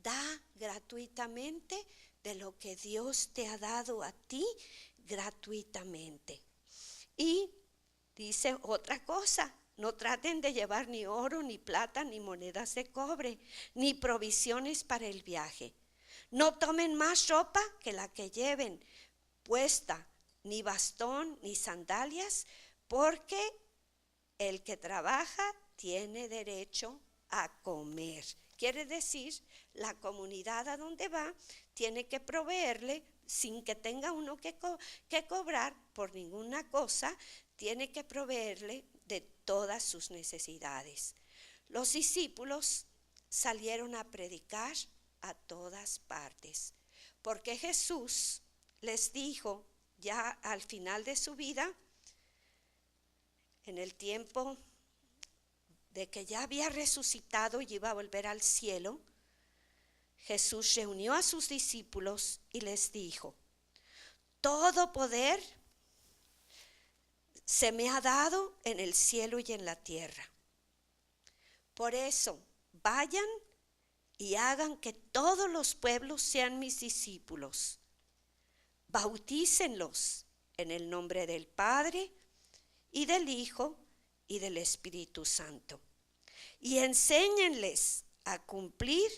Da gratuitamente de lo que Dios te ha dado a ti gratuitamente. Y dice otra cosa: no traten de llevar ni oro, ni plata, ni monedas de cobre, ni provisiones para el viaje. No tomen más ropa que la que lleven puesta, ni bastón, ni sandalias, porque el que trabaja tiene derecho a comer. Quiere decir, la comunidad a donde va tiene que proveerle, sin que tenga uno que cobrar por ninguna cosa, tiene que proveerle de todas sus necesidades. Los discípulos salieron a predicar a todas partes, porque Jesús les dijo ya al final de su vida, en el tiempo de que ya había resucitado y iba a volver al cielo, Jesús reunió a sus discípulos y les dijo: todo poder se me ha dado en el cielo y en la tierra. Por eso, vayan y hagan que todos los pueblos sean mis discípulos. Bautícenlos en el nombre del Padre y del Hijo y del Espíritu Santo. Y enséñenles a cumplir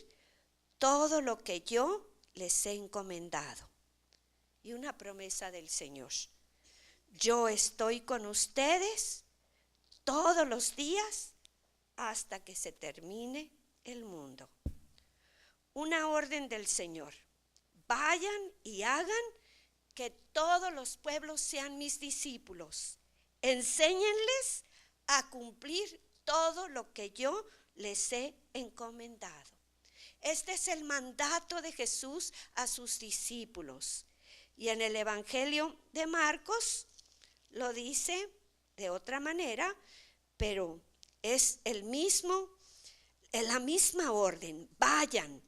todo lo que yo les he encomendado. Y una promesa del Señor: yo estoy con ustedes todos los días hasta que se termine el mundo. Una orden del Señor. Vayan y hagan que todos los pueblos sean mis discípulos. Enséñenles a cumplir todo lo que yo les he encomendado. Este es el mandato de Jesús a sus discípulos. Y en el Evangelio de Marcos lo dice de otra manera, pero es la misma orden. Vayan.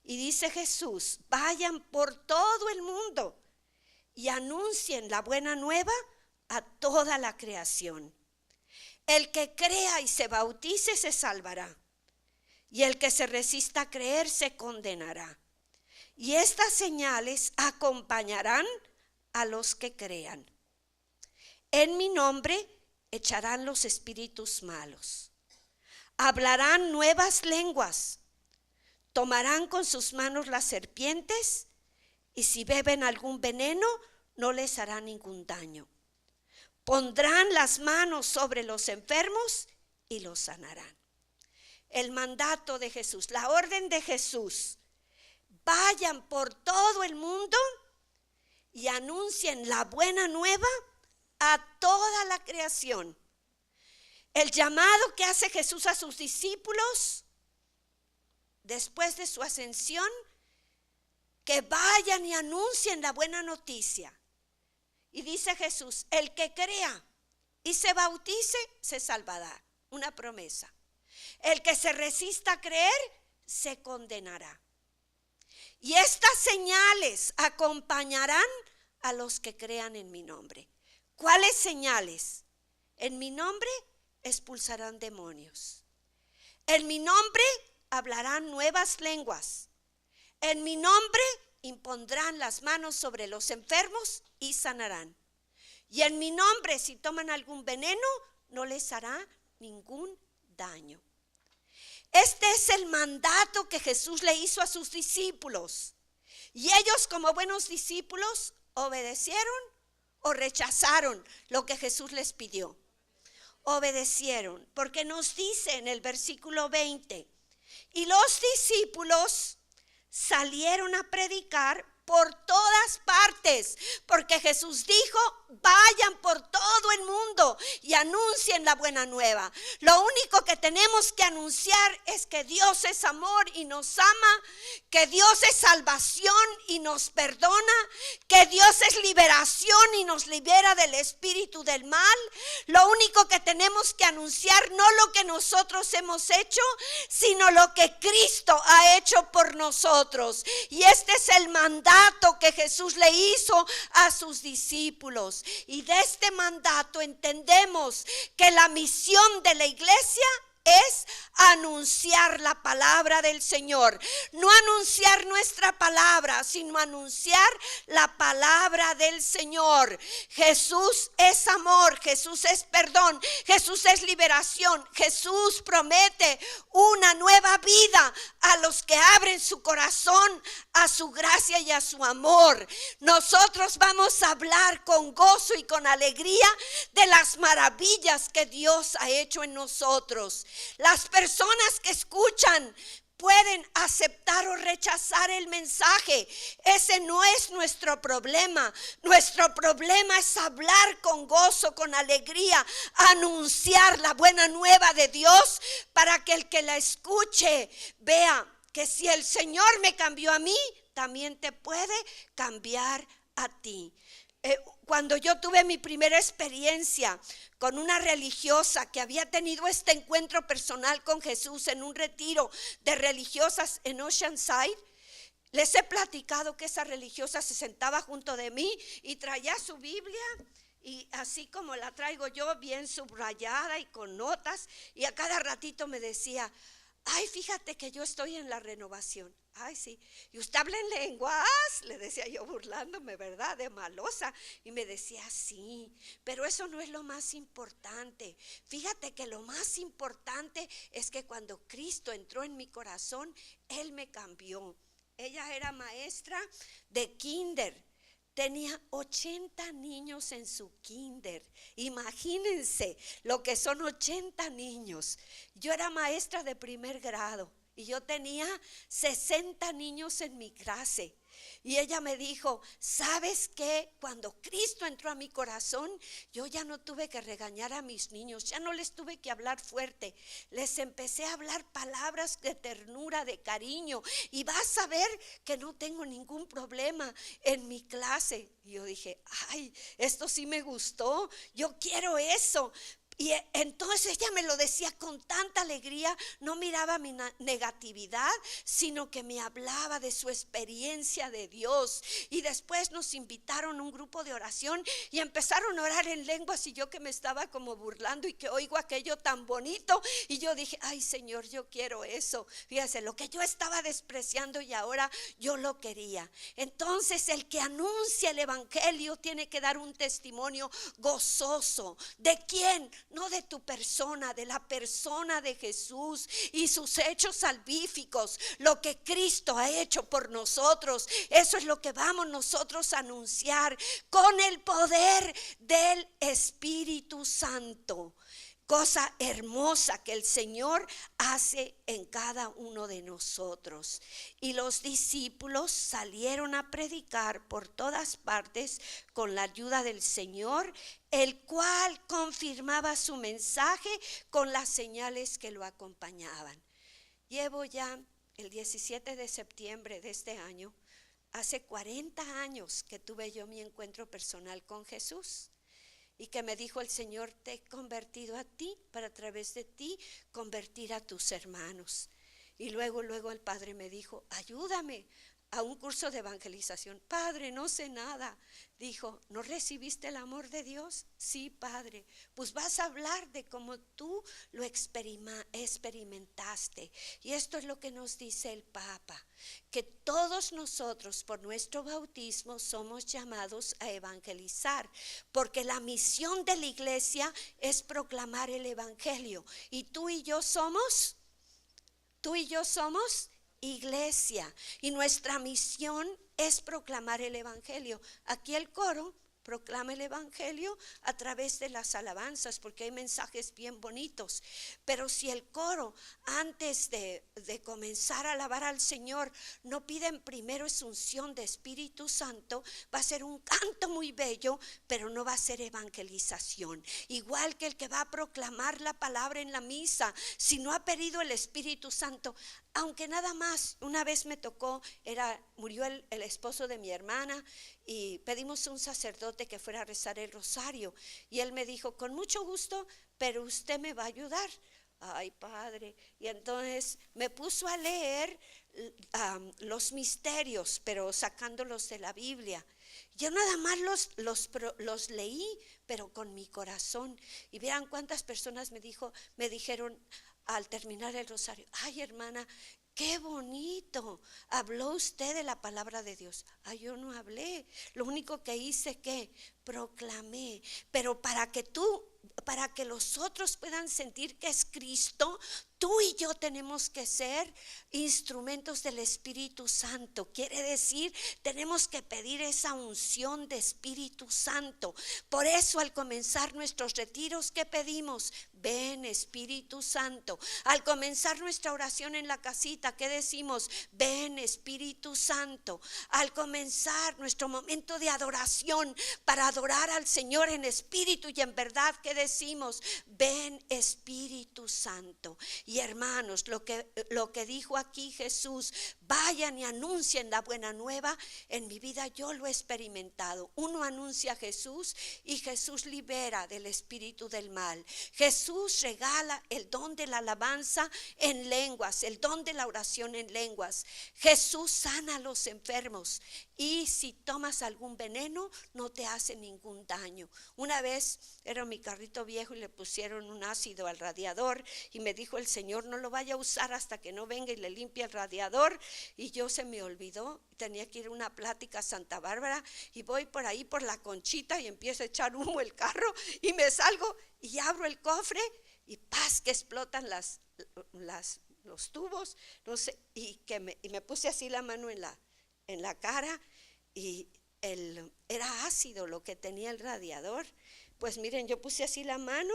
Y dice Jesús, vayan por todo el mundo y anuncien la buena nueva a toda la creación. El que crea y se bautice se salvará, y el que se resista a creer se condenará. Y estas señales acompañarán a los que crean. En mi nombre echarán los espíritus malos, hablarán nuevas lenguas, tomarán con sus manos las serpientes, y si beben algún veneno no les hará ningún daño. Pondrán las manos sobre los enfermos y los sanarán. El mandato de Jesús, la orden de Jesús: vayan por todo el mundo y anuncien la buena nueva a toda la creación. El llamado que hace Jesús a sus discípulos después de su ascensión: que vayan y anuncien la buena noticia. Y dice Jesús, el que crea y se bautice se salvará. Una promesa. El que se resista a creer se condenará. Y estas señales acompañarán a los que crean en mi nombre. ¿Cuáles señales? En mi nombre expulsarán demonios. En mi nombre hablarán nuevas lenguas. En mi nombre impondrán las manos sobre los enfermos y sanarán. Y en mi nombre, si toman algún veneno, no les hará ningún daño. Este es el mandato que Jesús le hizo a sus discípulos. Y ellos, como buenos discípulos, obedecieron o rechazaron lo que Jesús les pidió. Obedecieron, porque nos dice en el versículo 20, y los discípulos salieron a predicar por todas partes, porque Jesús dijo, vayan por todo el mundo y anuncien la buena nueva. Lo único que tenemos que anunciar es que Dios es amor y nos ama, que Dios es salvación y nos perdona, que Dios es liberación y nos libera del espíritu del mal. Lo único que tenemos que anunciar, no lo que nosotros hemos hecho, sino lo que Cristo ha hecho por nosotros. Y este es el mandato que Jesús le hizo a sus discípulos. Y de este mandato entendemos que la misión de la iglesia es anunciar la palabra del Señor. No anunciar nuestra palabra, sino anunciar la palabra del Señor. Jesús es amor, Jesús es perdón, Jesús es liberación. Jesús promete una nueva vida a los que abren su corazón a su gracia y a su amor. Nosotros vamos a hablar con gozo y con alegría de las maravillas que Dios ha hecho en nosotros. Las personas que escuchan pueden aceptar o rechazar el mensaje. Ese no es nuestro problema. Nuestro problema es hablar con gozo, con alegría, anunciar la buena nueva de Dios, para que el que la escuche vea que si el Señor me cambió a mí, también te puede cambiar a ti. Cuando yo tuve mi primera experiencia con una religiosa que había tenido este encuentro personal con Jesús en un retiro de religiosas en Oceanside, les he platicado que esa religiosa se sentaba junto de mí y traía su Biblia, y así como la traigo yo, bien subrayada y con notas, y a cada ratito me decía, ay, fíjate que yo estoy en la renovación. Ay, sí. ¿Y usted habla en lenguas? Le decía yo burlándome, ¿verdad? De malosa. Y me decía, sí, pero eso no es lo más importante. Fíjate que lo más importante es que cuando Cristo entró en mi corazón, Él me cambió. Ella era maestra de kinder, tenía 80 niños en su kinder. Imagínense lo que son 80 niños. Yo era maestra de primer grado y yo tenía 60 niños en mi clase. Y ella me dijo, ¿sabes qué? Cuando Cristo entró a mi corazón, yo ya no tuve que regañar a mis niños, ya no les tuve que hablar fuerte. Les empecé a hablar palabras de ternura, de cariño, y vas a ver que no tengo ningún problema en mi clase. Y yo dije, ay, esto sí me gustó, yo quiero eso. Y entonces ella me lo decía con tanta alegría, no miraba mi negatividad, sino que me hablaba de su experiencia de Dios. Y después nos invitaron a un grupo de oración y empezaron a orar en lenguas, y yo que me estaba como burlando y que oigo aquello tan bonito, y yo dije, ay Señor, yo quiero eso. Fíjese, lo que yo estaba despreciando y ahora yo lo quería. Entonces el que anuncia el evangelio tiene que dar un testimonio gozoso. ¿De quién? No de tu persona, de la persona de Jesús y sus hechos salvíficos, lo que Cristo ha hecho por nosotros. Eso es lo que vamos nosotros a anunciar con el poder del Espíritu Santo. Cosa hermosa que el Señor hace en cada uno de nosotros. Y los discípulos salieron a predicar por todas partes con la ayuda del Señor, el cual confirmaba su mensaje con las señales que lo acompañaban. Llevo ya el 17 de septiembre de este año, hace 40 años que tuve yo mi encuentro personal con Jesús. Y que me dijo el Señor, te he convertido a ti para a través de ti convertir a tus hermanos. Y luego el Padre me dijo, ayúdame a un curso de evangelización. Padre, no sé nada. Dijo, ¿no recibiste el amor de Dios? Sí, Padre. Pues vas a hablar de cómo tú lo experimentaste. Y esto es lo que nos dice el Papa, que todos nosotros por nuestro bautismo somos llamados a evangelizar, porque la misión de la iglesia es proclamar el evangelio. Y tú y yo somos iglesia, y nuestra misión es proclamar el evangelio. Aquí el coro proclama el evangelio a través de las alabanzas, porque hay mensajes bien bonitos. Pero si el coro antes de comenzar a alabar al Señor no piden primero unción de Espíritu Santo, va a ser un canto muy bello, pero no va a ser evangelización. Igual que el que va a proclamar la palabra en la misa, si no ha pedido el Espíritu Santo, aunque nada más, una vez me tocó, murió el esposo de mi hermana, y pedimos a un sacerdote que fuera a rezar el rosario, y él me dijo, con mucho gusto, pero usted me va a ayudar. Ay, Padre. Y entonces me puso a leer los misterios, pero sacándolos de la Biblia. Yo nada más los leí, pero con mi corazón. Y vean cuántas personas me dijeron al terminar el rosario, ay, hermana, qué bonito, habló usted de la palabra de Dios. Ay, yo no hablé, lo único que hice, ¿qué? Proclamé. Pero para que los otros puedan sentir que es Cristo, tú y yo tenemos que ser instrumentos del Espíritu Santo. Quiere decir, tenemos que pedir esa unción de Espíritu Santo. Por eso al comenzar nuestros retiros, ¿qué pedimos? Ven, Espíritu Santo. Al comenzar nuestra oración en la casita, ¿qué decimos? Ven, Espíritu Santo. Al comenzar nuestro momento de adoración para adorar al Señor en espíritu y en verdad, ¿qué decimos? Ven, Espíritu Santo. Y hermanos, lo que dijo aquí Jesús, vayan y anuncien la buena nueva. En mi vida yo lo he experimentado. Uno anuncia a Jesús y Jesús libera del espíritu del mal. Jesús regala el don de la alabanza en lenguas, el don de la oración en lenguas. Jesús sana a los enfermos, y si tomas algún veneno no te hace ningún daño. Una vez era mi carrito viejo y le pusieron un ácido al radiador, y me dijo el Señor, no lo vaya a usar hasta que no venga y le limpie el radiador. Y yo, se me olvidó, tenía que ir a una plática a Santa Bárbara, y voy por ahí por la Conchita y empiezo a echar humo el carro, y me salgo y abro el cofre y ¡paz! Que explotan los tubos, no sé, y me puse así la mano en la cara, y era ácido lo que tenía el radiador. Pues miren, yo puse así la mano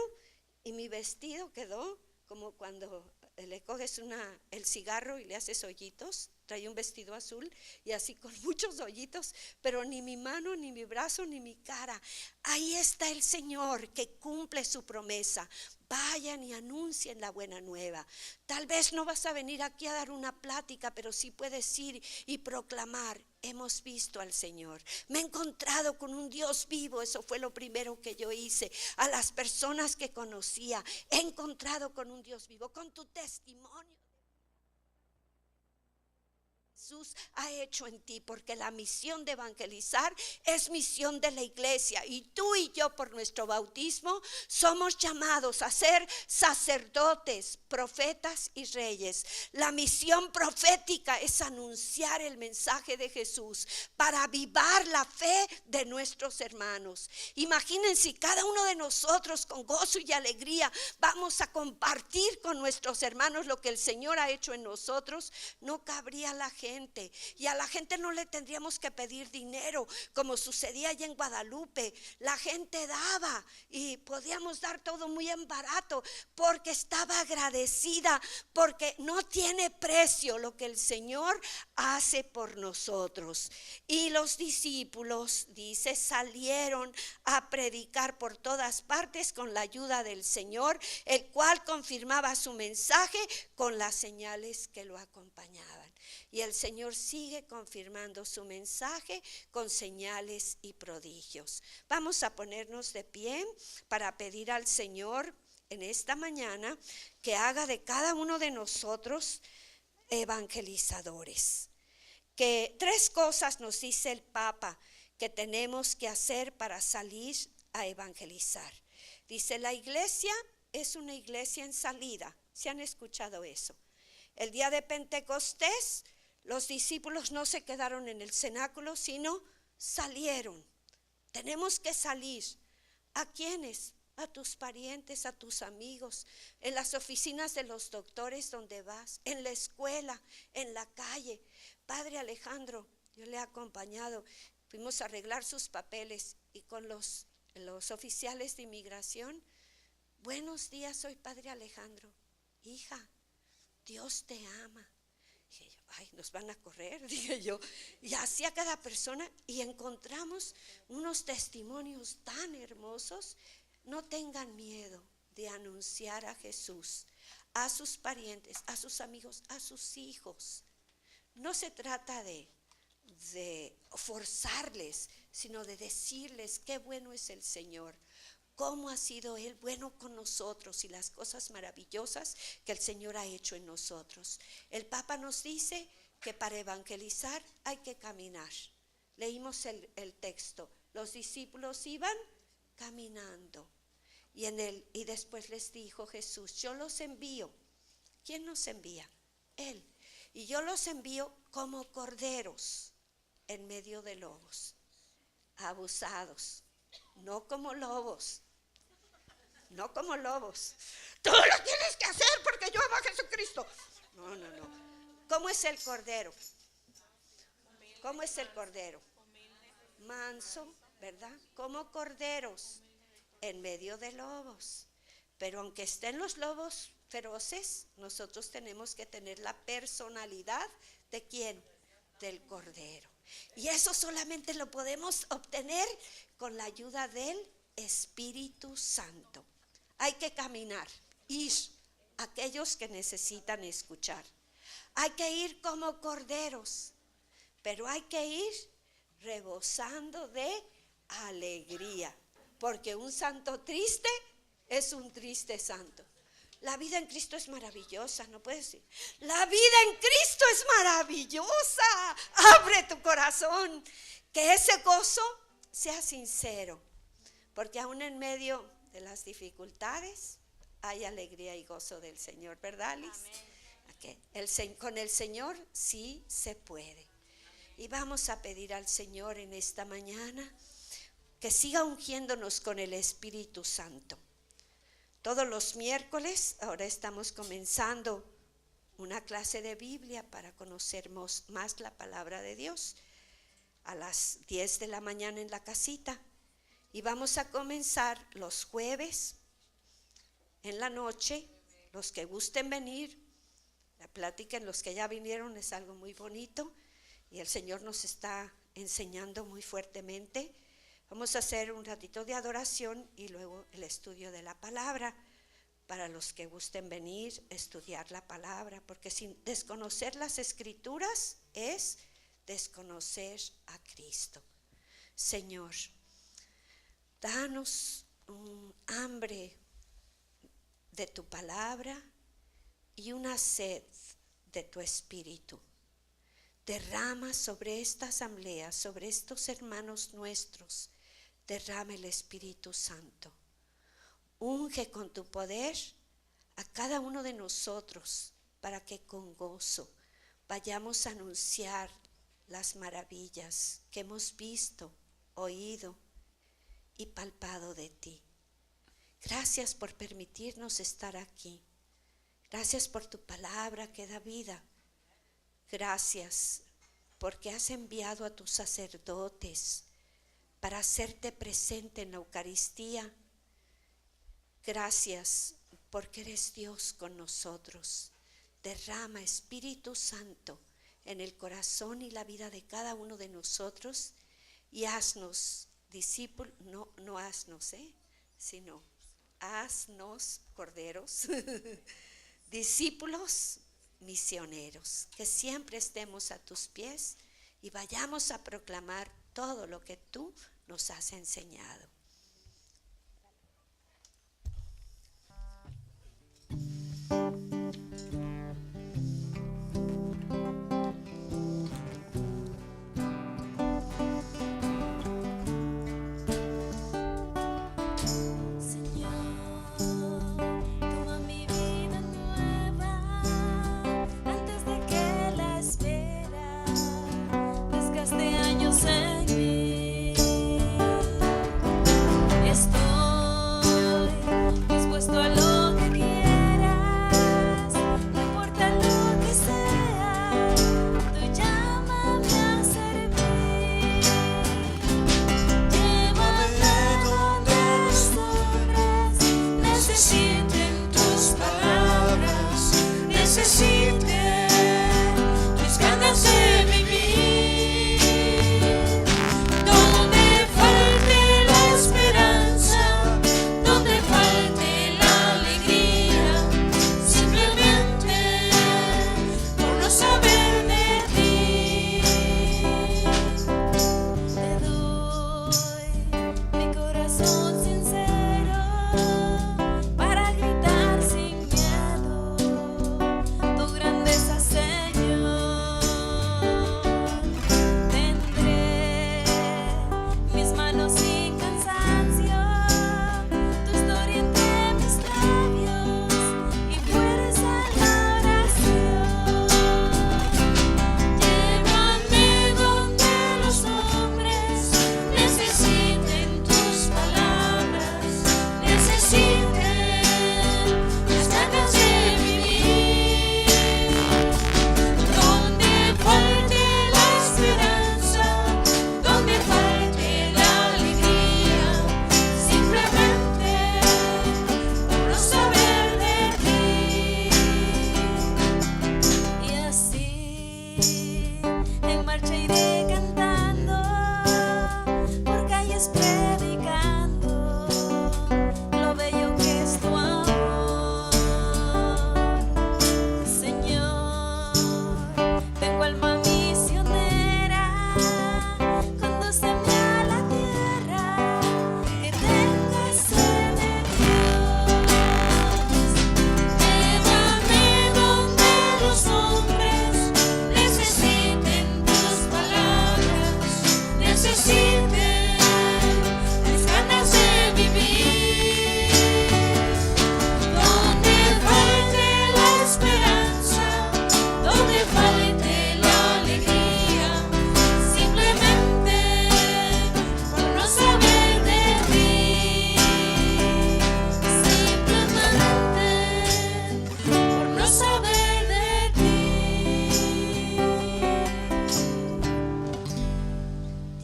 y mi vestido quedó como cuando le coges el cigarro y le haces hoyitos. Traía un vestido azul y así con muchos hoyitos, pero ni mi mano, ni mi brazo, ni mi cara. Ahí está el Señor que cumple su promesa. Vayan y anuncien la buena nueva. Tal vez no vas a venir aquí a dar una plática, pero sí puedes ir y proclamar: hemos visto al Señor. Me he encontrado con un Dios vivo. Eso fue lo primero que yo hice. A las personas que conocía, he encontrado con un Dios vivo. Con tu testimonio Jesús ha hecho en ti, porque la misión de evangelizar es misión de la iglesia, y tú y yo, por nuestro bautismo, somos llamados a ser sacerdotes, profetas y reyes. La misión profética es anunciar el mensaje de Jesús para avivar la fe de nuestros hermanos. Imagínense, cada uno de nosotros con gozo y alegría vamos a compartir con nuestros hermanos lo que el Señor ha hecho en nosotros. No cabría la gente, y a la gente no le tendríamos que pedir dinero como sucedía allá en Guadalupe. La gente daba y podíamos dar todo muy en barato, porque estaba agradecida, porque no tiene precio lo que el Señor hace por nosotros. Y los discípulos, dice, salieron a predicar por todas partes con la ayuda del Señor, el cual confirmaba su mensaje con las señales que lo acompañaban. Y el Señor sigue confirmando su mensaje con señales y prodigios. Vamos a ponernos de pie para pedir al Señor en esta mañana que haga de cada uno de nosotros evangelizadores. Que 3 cosas nos dice el Papa que tenemos que hacer para salir a evangelizar. Dice: la iglesia es una iglesia en salida. ¿Se han escuchado eso? El día de Pentecostés, los discípulos no se quedaron en el cenáculo, sino salieron. Tenemos que salir. ¿A quiénes? A tus parientes, a tus amigos, en las oficinas de los doctores donde vas, en la escuela, en la calle. Padre Alejandro, yo le he acompañado, fuimos a arreglar sus papeles, y con los oficiales de inmigración: buenos días, soy Padre Alejandro. Hija, Dios te ama. Dije yo: ay, nos van a correr, dije yo. Y así a cada persona, y encontramos unos testimonios tan hermosos. No tengan miedo de anunciar a Jesús a sus parientes, a sus amigos, a sus hijos. No se trata de forzarles, sino de decirles qué bueno es el Señor, cómo ha sido Él bueno con nosotros y las cosas maravillosas que el Señor ha hecho en nosotros. El Papa nos dice que para evangelizar hay que caminar. Leímos el texto: los discípulos iban caminando, y después les dijo Jesús: yo los envío. ¿Quién nos envía? Él. Y yo los envío como corderos en medio de lobos, abusados, no como lobos. No como lobos. Tú lo tienes que hacer porque yo amo a Jesucristo. No, no, no. ¿Cómo es el cordero? ¿Cómo es el cordero? Manso, ¿verdad? Como corderos en medio de lobos. Pero aunque estén los lobos feroces, nosotros tenemos que tener la personalidad ¿de quién? Del cordero. Y eso solamente lo podemos obtener con la ayuda del Espíritu Santo. Hay que caminar, ir a aquellos que necesitan escuchar. Hay que ir como corderos, pero hay que ir rebosando de alegría, porque un santo triste es un triste santo. La vida en Cristo es maravillosa, no puedes decir: la vida en Cristo es maravillosa. Abre tu corazón, que ese gozo sea sincero, porque aún en medio de las dificultades hay alegría y gozo del Señor, ¿verdad, Liz? Okay. Con el Señor sí se puede. Y vamos a pedir al Señor en esta mañana que siga ungiéndonos con el Espíritu Santo. Todos los miércoles, ahora estamos comenzando una clase de Biblia para conocer más la palabra de Dios. a las 10 de la mañana en la casita. Y vamos a comenzar los jueves en la noche. Los que gusten venir, la plática en los que ya vinieron es algo muy bonito y el Señor nos está enseñando muy fuertemente. Vamos a hacer un ratito de adoración y luego el estudio de la palabra para los que gusten venir, estudiar la palabra, porque sin desconocer las escrituras es desconocer a Cristo. Señor, danos un hambre de tu palabra y una sed de tu espíritu. Derrama sobre esta asamblea, sobre estos hermanos nuestros, derrama el Espíritu Santo. Unge con tu poder a cada uno de nosotros para que con gozo vayamos a anunciar las maravillas que hemos visto, oído y palpado de ti. Gracias por permitirnos estar aquí. Gracias por tu palabra que da vida. Gracias porque has enviado a tus sacerdotes para hacerte presente en la Eucaristía. Gracias porque eres Dios con nosotros. Derrama, Espíritu Santo, en el corazón y la vida de cada uno de nosotros y haznos discípulos, no haznos, sino haznos corderos, discípulos misioneros, que siempre estemos a tus pies y vayamos a proclamar todo lo que tú nos has enseñado. Desgaste años en mí.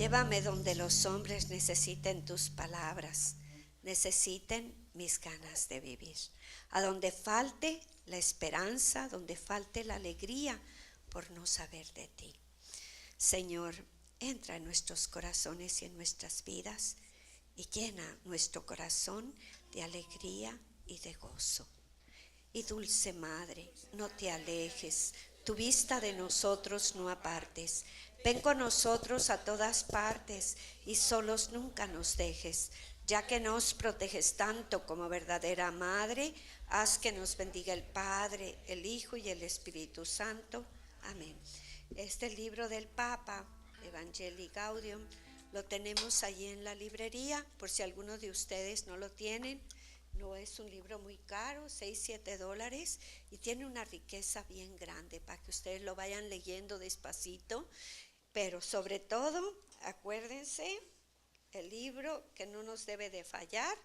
Llévame donde los hombres necesiten tus palabras, necesiten mis ganas de vivir. A donde falte la esperanza, donde falte la alegría por no saber de ti. Señor, entra en nuestros corazones y en nuestras vidas y llena nuestro corazón de alegría y de gozo. Y dulce Madre, no te alejes, tu vista de nosotros no apartes. Ven con nosotros a todas partes y solos nunca nos dejes. Ya que nos proteges tanto como verdadera Madre, haz que nos bendiga el Padre, el Hijo y el Espíritu Santo. Amén. Este libro del Papa, Evangelii Gaudium, lo tenemos allí en la librería, por si alguno de ustedes no lo tienen. No es un libro muy caro, $6-7, y tiene una riqueza bien grande para que ustedes lo vayan leyendo despacito. Pero sobre todo, acuérdense, el libro que no nos debe de fallar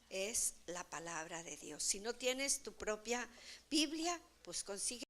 es la palabra de Dios. Si no tienes tu propia Biblia, pues consigue